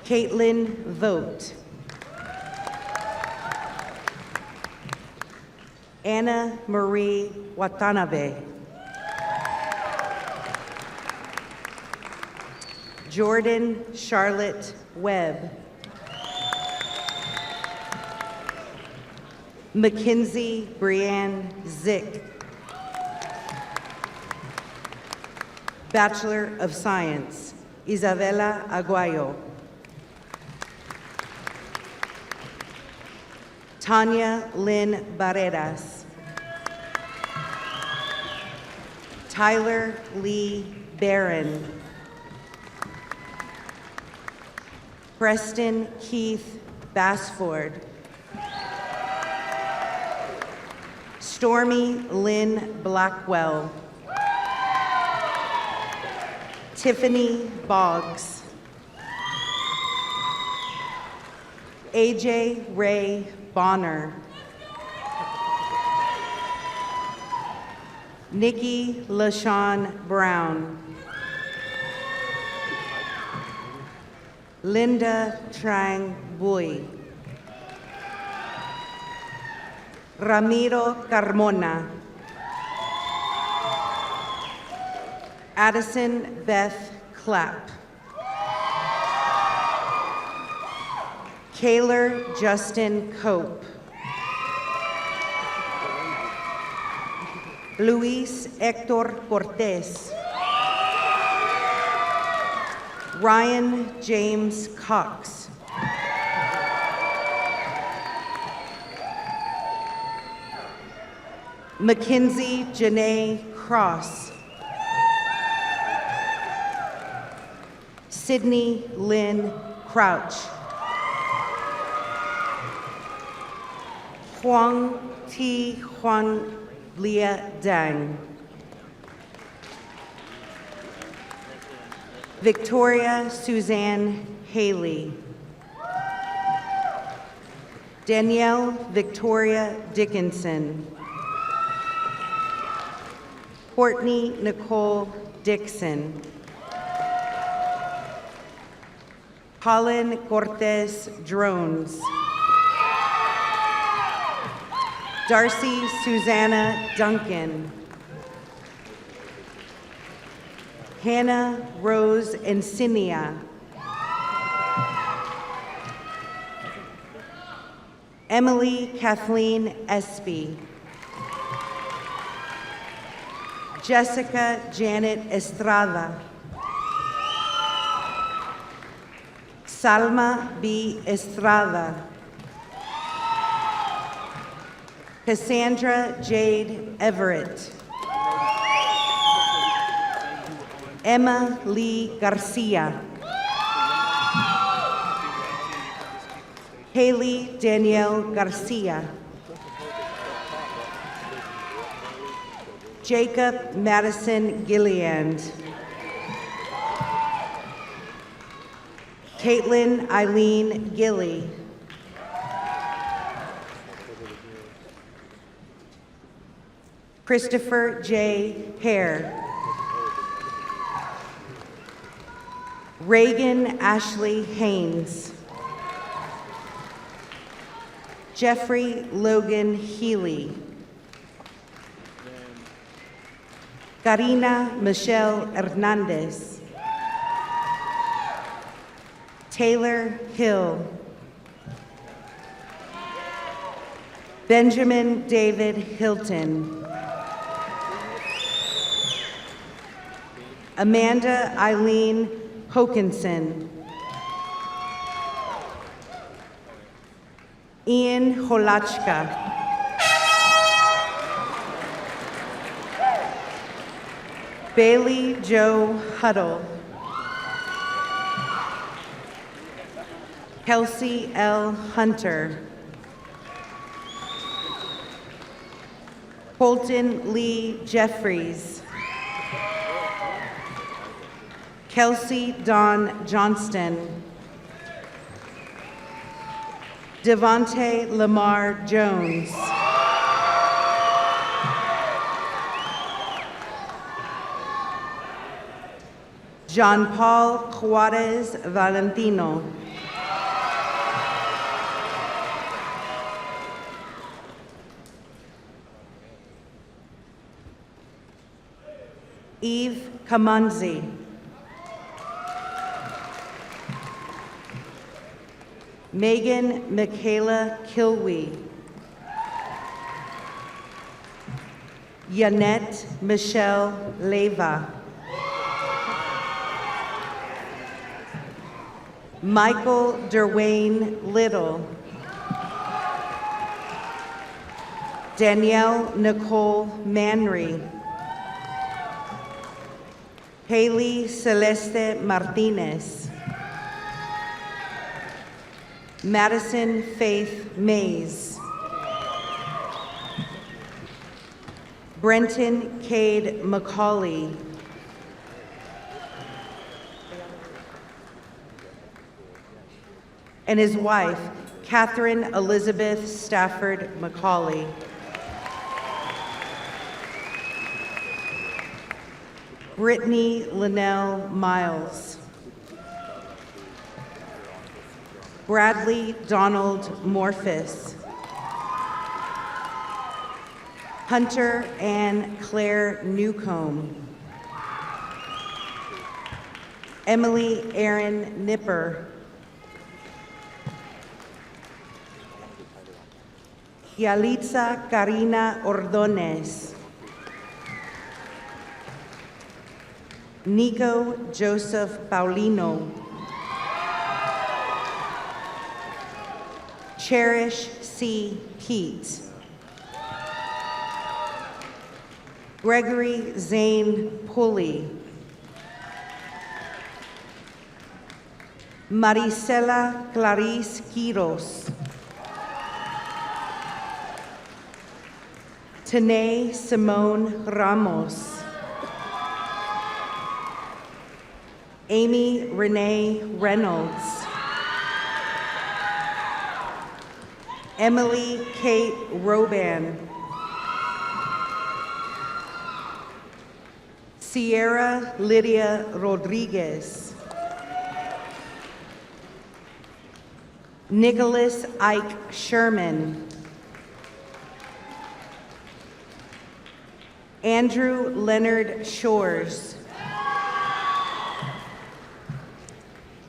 Caitlin Vogt. Anna Marie Watanabe. Jordan Charlotte Webb. Mackenzie Brianne Zick, Bachelor of Science, Isabela Aguayo. Tanya Lynn Barreras. Tyler Lee Barron. Preston Keith Bassford. Stormy Lynn Blackwell. Tiffany Boggs. AJ Ray Bonner. Nikki LaShawn Brown. Linda Trang Bui. Ramiro Carmona. Addison Beth Clapp. Kaylor Justin Cope. Luis Hector Cortez. Ryan James Cox. Mackenzie Janae Cross. Sydney Lynn Crouch. Huang T. Juan Lia Dang. Victoria Suzanne Haley. Danielle Victoria Dickinson. Courtney Nicole Dixon. Colin Cortez Drones. Darcy Susanna Duncan. Hannah Rose Encinia. Emily Kathleen Espy. Jessica Janet Estrada. Salma B. Estrada. Cassandra Jade Everett. Emma Lee Garcia. Haley Danielle Garcia. Jacob Madison Gilliand. Caitlin Eileen Gilly. Christopher J. Hare. Reagan Ashley Haynes. Jeffrey Logan Healy. Karina Michelle Hernandez. Taylor Hill. Benjamin David Hilton. Amanda Eileen Hokinson. Ian Holachka. Bailey Joe Huddle. Kelsey L. Hunter. Colton Lee Jeffries. Kelsey Dawn Johnston. Devontae Lamar Jones. John Paul Juarez Valentino. Eve Kamanzi. Megan Michaela Kilwee. Yanette Michelle Leva. Michael Derwayne Little. Danielle Nicole Manry. Haley Celeste Martinez. Madison Faith Mays. Brenton Cade McCauley. And his wife, Catherine Elizabeth Stafford McCauley. Brittany Linnell Miles. Bradley Donald Morphus. Hunter Ann Claire Newcomb. Emily Erin Nipper. Yalitza Karina Ordonez. Nico Joseph Paulino. Cherish C. Pete. Gregory Zane Pulley. Marisela Clarice Quiros. Tanae Simone Ramos. Amy Renee Reynolds. Emily Kate Roban. Sierra Lydia Rodriguez. Nicholas Ike Sherman. Andrew Leonard Shores.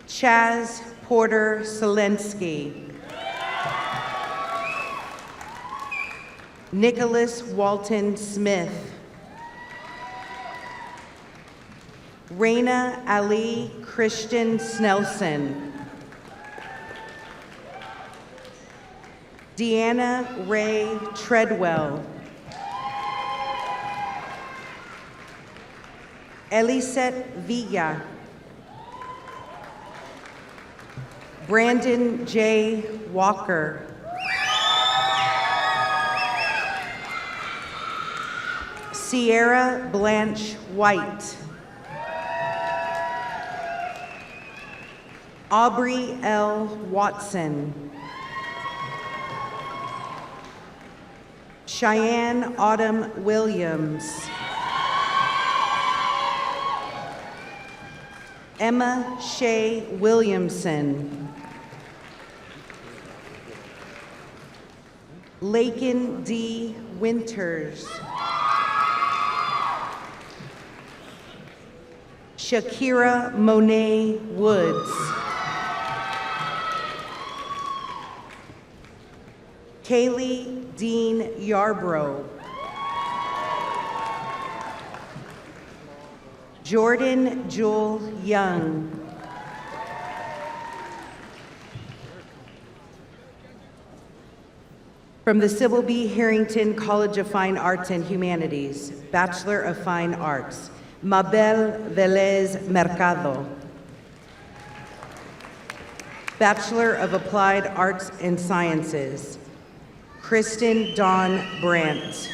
Chaz Porter Selensky. Nicholas Walton Smith. Raina Ali Christian Snelson. Deanna Ray Treadwell. Elisette Villa. Brandon J. Walker. Sierra Blanche White. Aubrey L. Watson. Cheyenne Autumn Williams. Emma Shea Williamson. Lakin D. Winters. Shakira Monet Woods. Kaylee Dean Yarbrough. Jordan Jewel Young. From the Sybil B. Harrington College of Fine Arts and Humanities, Bachelor of Fine Arts, Mabel Velez Mercado. Bachelor of Applied Arts and Sciences, Kristen Dawn Brandt.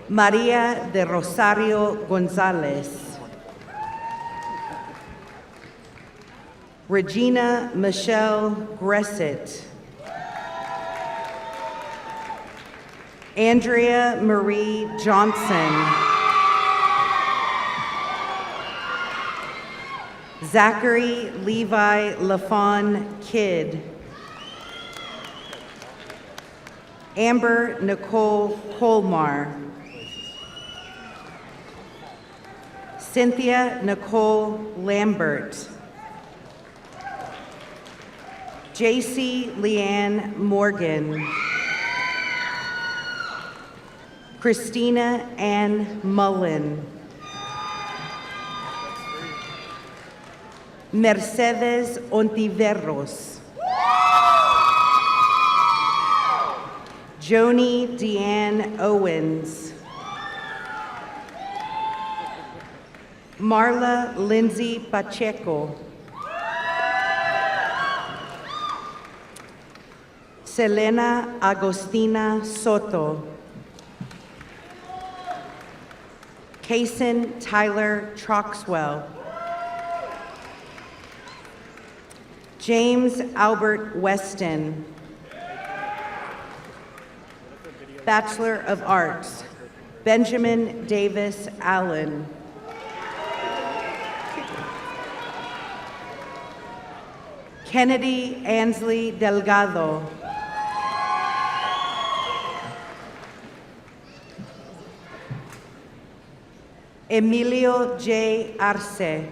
Maria de Rosario Gonzalez. Regina Michelle Gressett. Andrea Marie Johnson. Zachary Levi LaFawn Kidd. Amber Nicole Colmar. Cynthia Nicole Lambert. JC Leanne Morgan. Christina Ann Mullen. Mercedes Ontiveros. Joni Deanne Owens. Marla Lindsay Pacheco. Selena Agostina Soto. Kaysen Tyler Troxwell. James Albert Weston. Bachelor of Arts, Benjamin Davis Allen. Kennedy Ansley Delgado. Emilio J. Arce.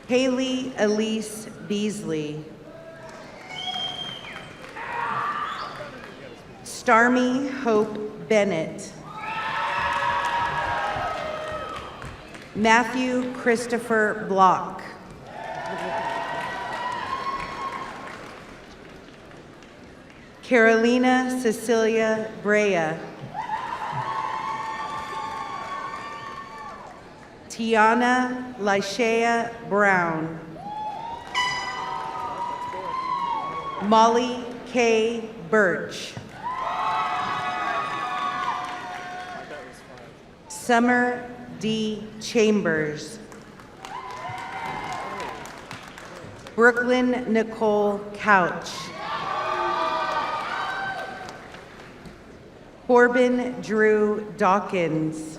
Haley Elise Beasley. Starmy Hope Bennett. Matthew Christopher Block. Carolina Cecilia Brea. Tiana Lyshea Brown. Molly K. Birch. Summer D. Chambers. Brooklyn Nicole Couch. Corbin Drew Dawkins.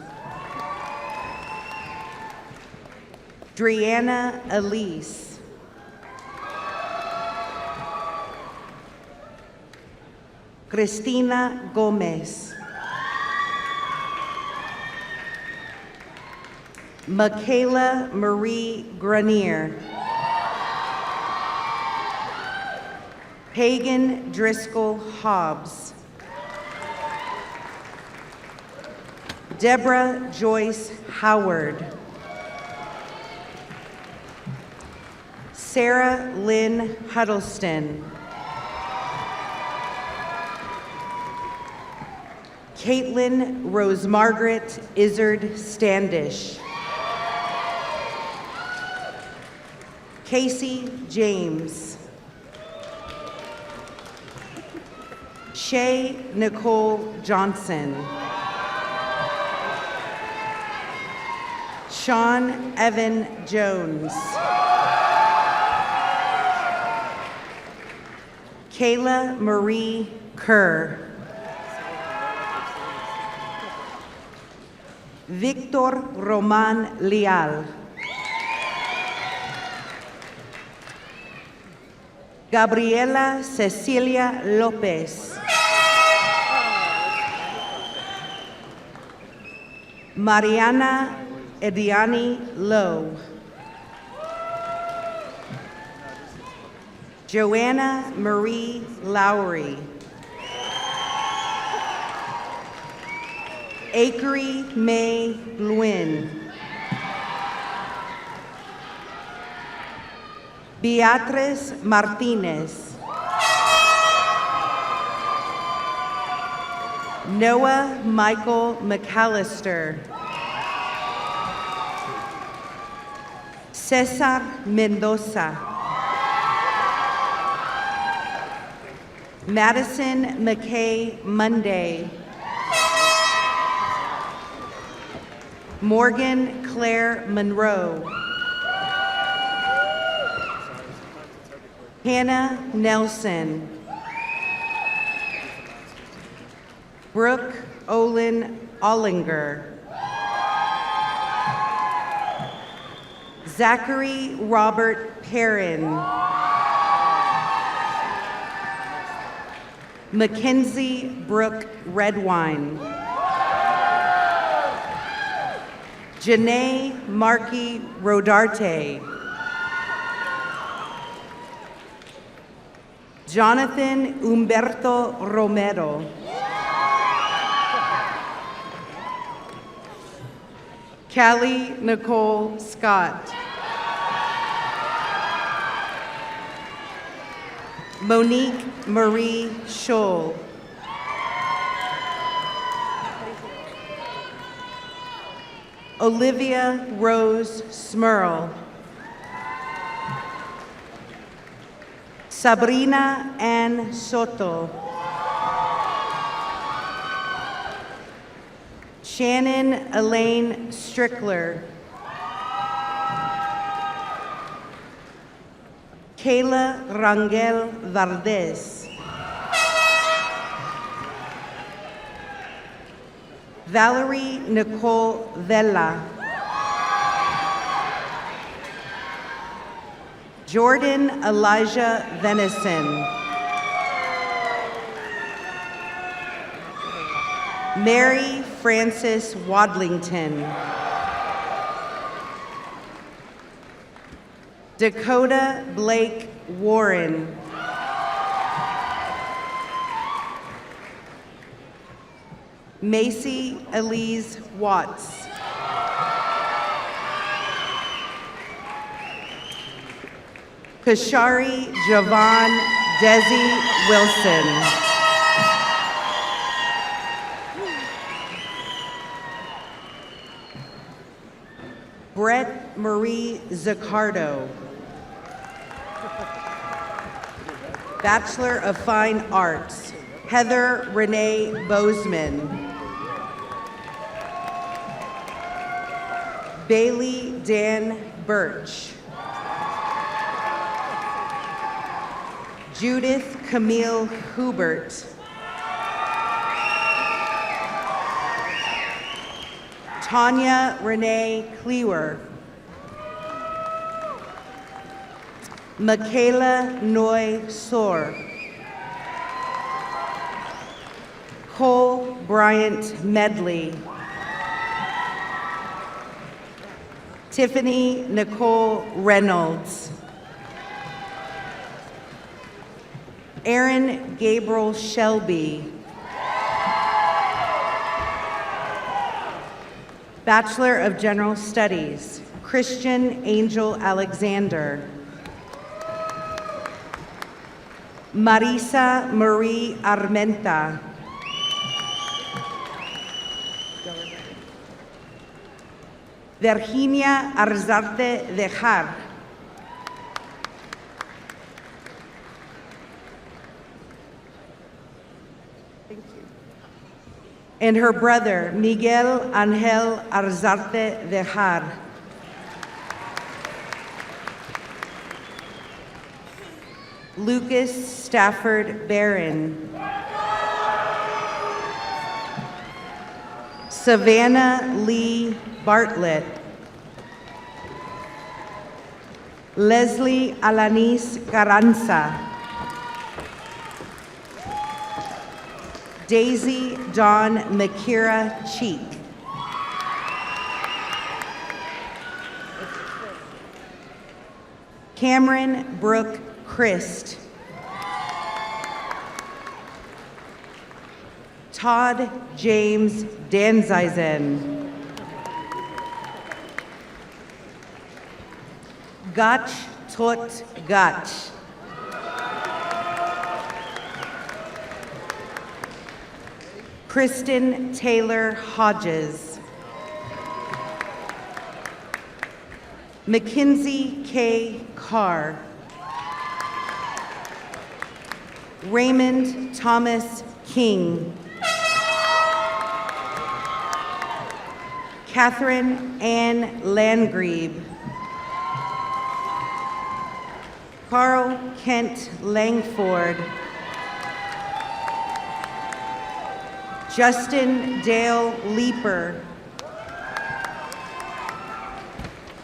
Driana Elise. Cristina Gomez. Michaela Marie Grenier. Pagan Driscoll Hobbs. Deborah Joyce Howard. Sarah Lynn Huddleston. Caitlin Rose Margaret Izzard Standish. Casey James. Shay Nicole Johnson. Sean Evan Jones. Kayla Marie Kerr. Victor Roman Leal. Gabriela Cecilia Lopez. Mariana Ediani Lowe. Joanna Marie Lowry. Akery May Lewin. Beatriz Martinez. Noah Michael McAllister. Cesar Mendoza. Madison McKay Monday. Morgan Claire Monroe. Hannah Nelson. Brooke Olin Ollinger. Zachary Robert Perrin. Mackenzie Brooke Redwine. Janae Markey Rodarte. Jonathan Humberto Romero. Callie Nicole Scott. Monique Marie Scholl. Olivia Rose Smurl. Sabrina Ann Soto. Shannon Elaine Strickler. Kayla Rangel Valdez. Valerie Nicole Vela. Jordan Elijah Venison. Mary Frances Wadlington. Dakota Blake Warren. Macy Elise Watts. Kashari Javon Desi Wilson. Brett Marie Zaccardo. Bachelor of Fine Arts, Heather Renee Bozeman. Bailey Dan Birch. Judith Camille Hubert. Tanya Renee Clewer. Michaela Noy Soar. Cole Bryant Medley. Tiffany Nicole Reynolds. Aaron Gabriel Shelby. Bachelor of General Studies, Christian Angel Alexander. Marisa Marie Armenta. Virginia Arzarte Dejar. And her brother, Miguel Angel Arzarte Dejar. Lucas Stafford Barron. Savannah Lee Bartlett. Leslie Alanis Carranza. Daisy Dawn Makira Cheek. Cameron Brooke Christ. Todd James Danzizen. Gach Tot Gach. Kristen Taylor Hodges. Mackenzie K. Carr. Raymond Thomas King. Catherine Ann Landgrebe. Carl Kent Langford. Justin Dale Leeper.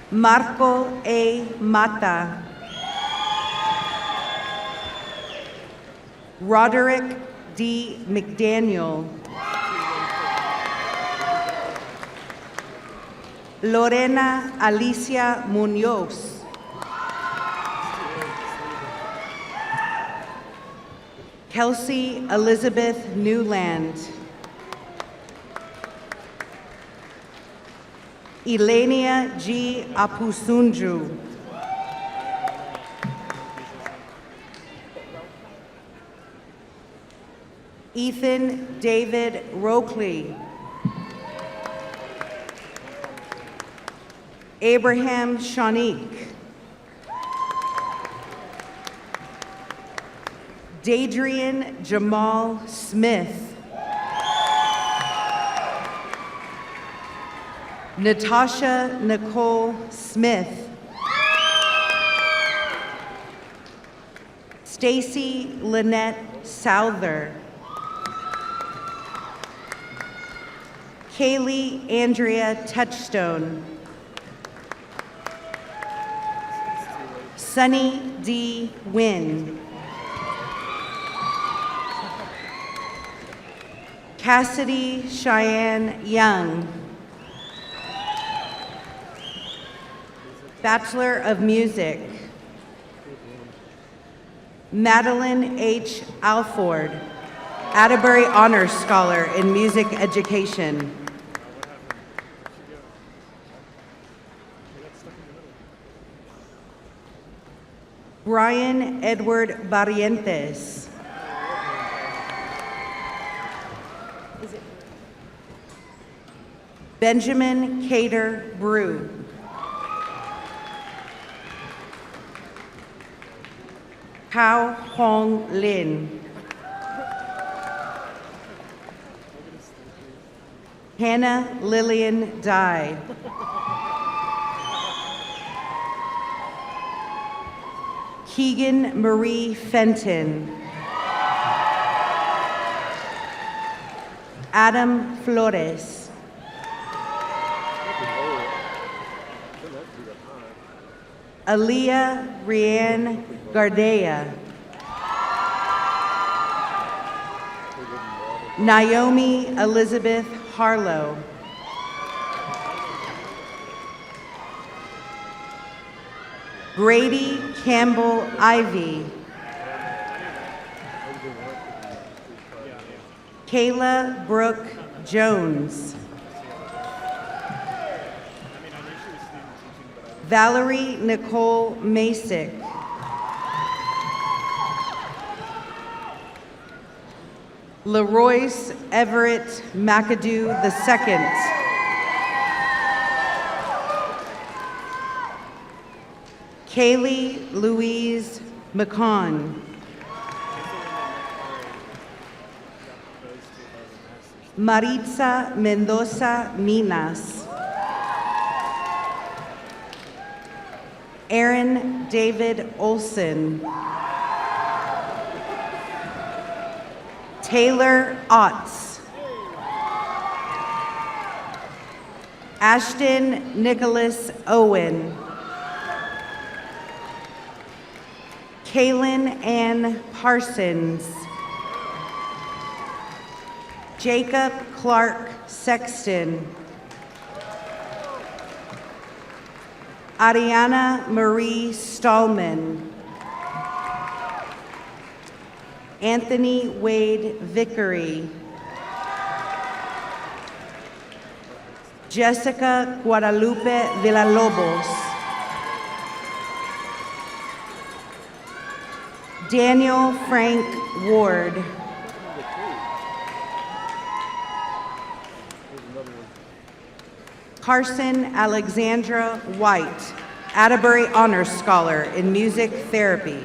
Marco A. Mata. Roderick D. McDaniel. Lorena Alicia Munoz. Kelsey Elizabeth Newland. Elenia G. Apusunju. Ethan David Rokley. Abraham Shanique. Dadrian Jamal Smith. Natasha Nicole Smith. Stacy Lynette Souther. Kaylee Andrea Touchstone. Sunny D. Wynn. Cassidy Cheyenne Young. Bachelor of Music. Madeline H. Alford, Atterbury Honors Scholar in Music Education. Brian Edward Barrientos. Benjamin Cater Brew. Kao Hong Lin. Hannah Lillian Dye. Keegan Marie Fenton. Adam Flores. Aaliyah Rianne Gardea. Naomi Elizabeth Harlow. Grady Campbell Ivy. Kayla Brooke Jones. Valerie Nicole Masick. Leroyce Everett McAdoo II. Kaylee Louise McCon. Maritza Mendoza Minas. Aaron David Olson. Taylor Otts. Ashton Nicholas Owen. Kaylin Ann Parsons. Jacob Clark Sexton. Ariana Marie Stallman. Anthony Wade Vickery. Jessica Guadalupe Villalobos. Daniel Frank Ward. Carson Alexandra White, Atterbury Honors Scholar in Music Therapy.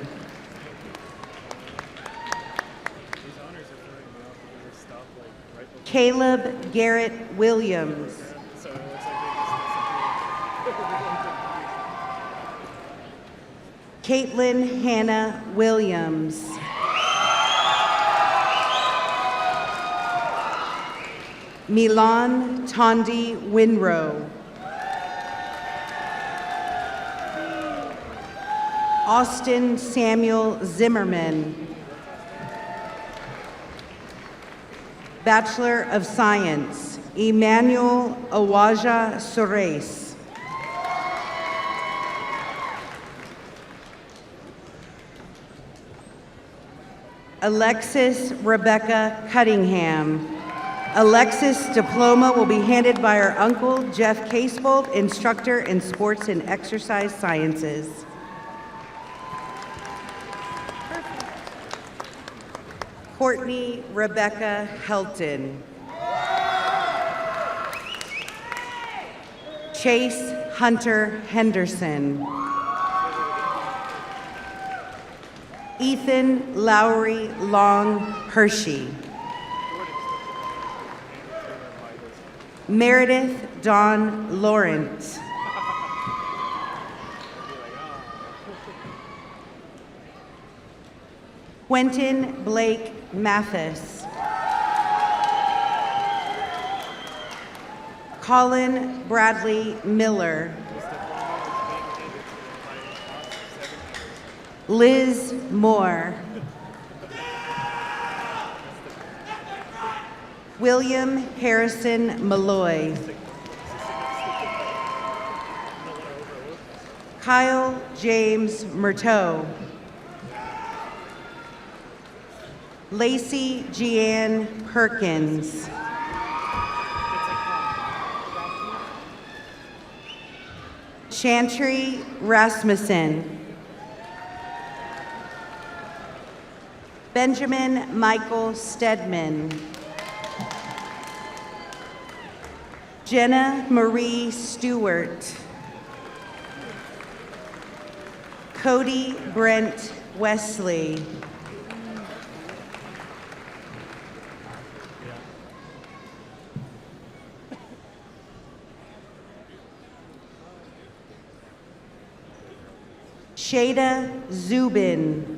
Caleb Garrett Williams. Caitlin Hannah Williams. Milan Tondi Winrow. Austin Samuel Zimmerman. Bachelor of Science, Emmanuel Awaja Sores. Alexis Rebecca Cunningham. Alexis' diploma will be handed by her uncle, Jeff Casebolt, instructor in sports and exercise sciences. Courtney Rebecca Helton. Chase Hunter Henderson. Ethan Lowry Long Hershey. Meredith Dawn Lawrence. Quentin Blake Mathis. Colin Bradley Miller. Liz Moore. William Harrison Malloy. Kyle James Murtaugh. Lacey Jeanne Perkins. Chantry Rasmussen. Benjamin Michael Stedman. Jenna Marie Stewart. Cody Brent Wesley. Shada Zubin.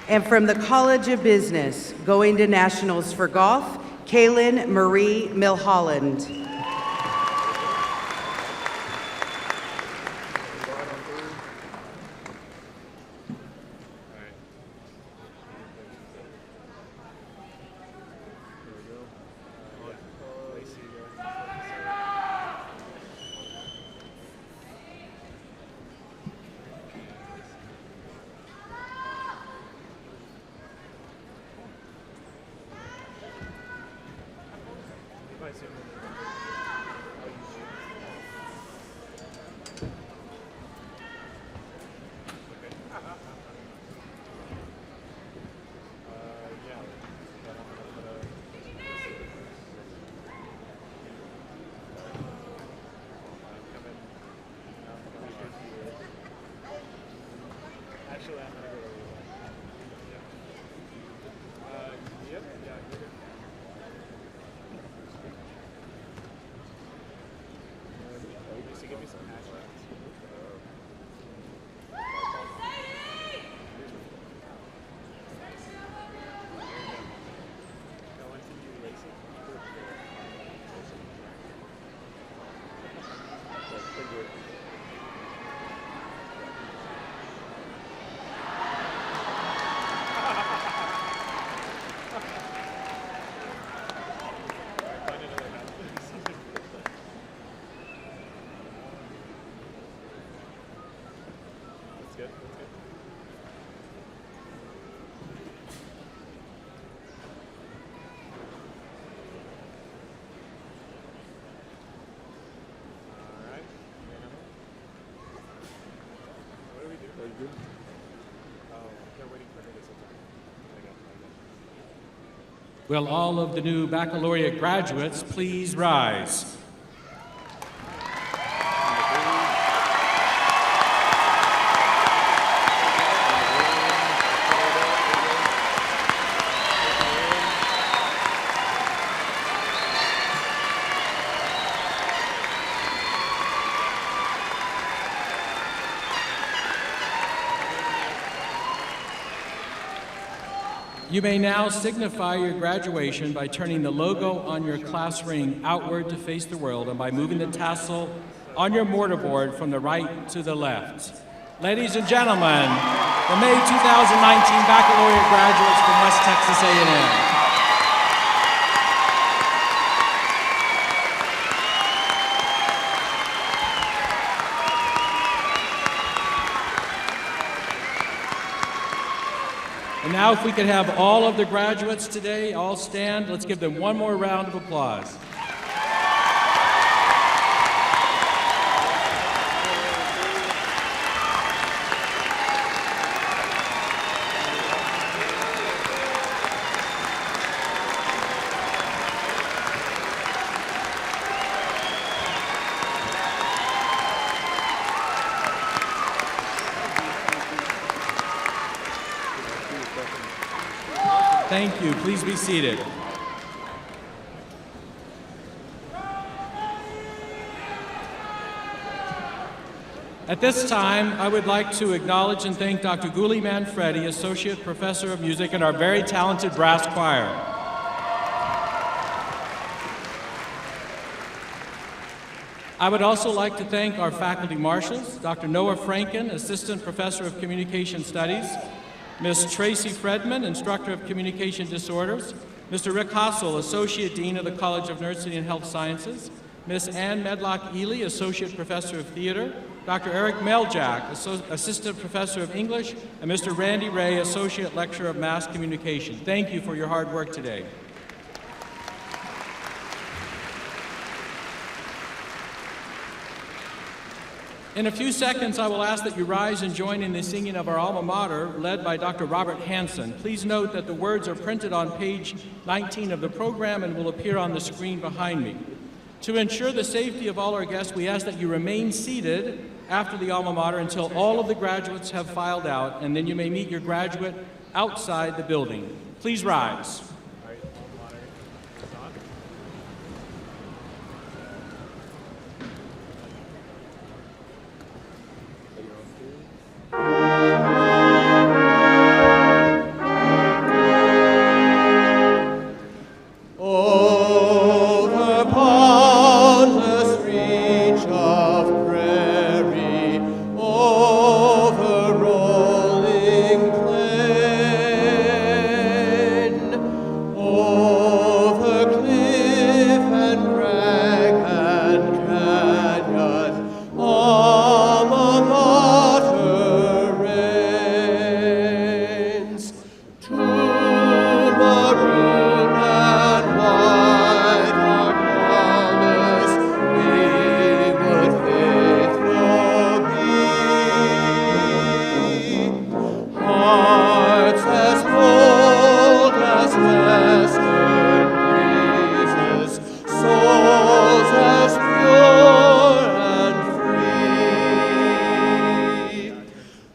And from the College of Business, going to nationals for golf, Kaylin Marie Milholland. Will all of the new baccalaureate graduates please rise? You may now signify your graduation by turning the logo on your class ring outward to face the world and by moving the tassel on your mortarboard from the right to the left. Ladies and gentlemen, the May 2019 baccalaureate graduates from West Texas A&M. And now if we could have all of the graduates today all stand, let's give them one more round of applause. Thank you. Please be seated. At this time, I would like to acknowledge and thank Dr. Guli Manfredi, Associate Professor of Music, and our very talented brass choir. I would also like to thank our faculty marshals, Dr. Noah Franken, Assistant Professor of Communication Studies, Ms. Tracy Fredman, Instructor of Communication Disorders, Mr. Rick Hassel, Associate Dean of the College of Nursing and Health Sciences, Ms. Ann Medlock-Ely, Associate Professor of Theater, Dr. Eric Meljak, Assistant Professor of English, and Mr. Randy Ray, Associate Lecturer of Mass Communication. Thank you for your hard work today. In a few seconds, I will ask that you rise and join in the singing of our alma mater, led by Dr. Robert Hansen. Please note that the words are printed on page 19 of the program and will appear on the screen behind me. To ensure the safety of all our guests, we ask that you remain seated after the alma mater until all of the graduates have filed out, and then you may meet your graduate outside the building. Please rise.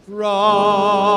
Rise.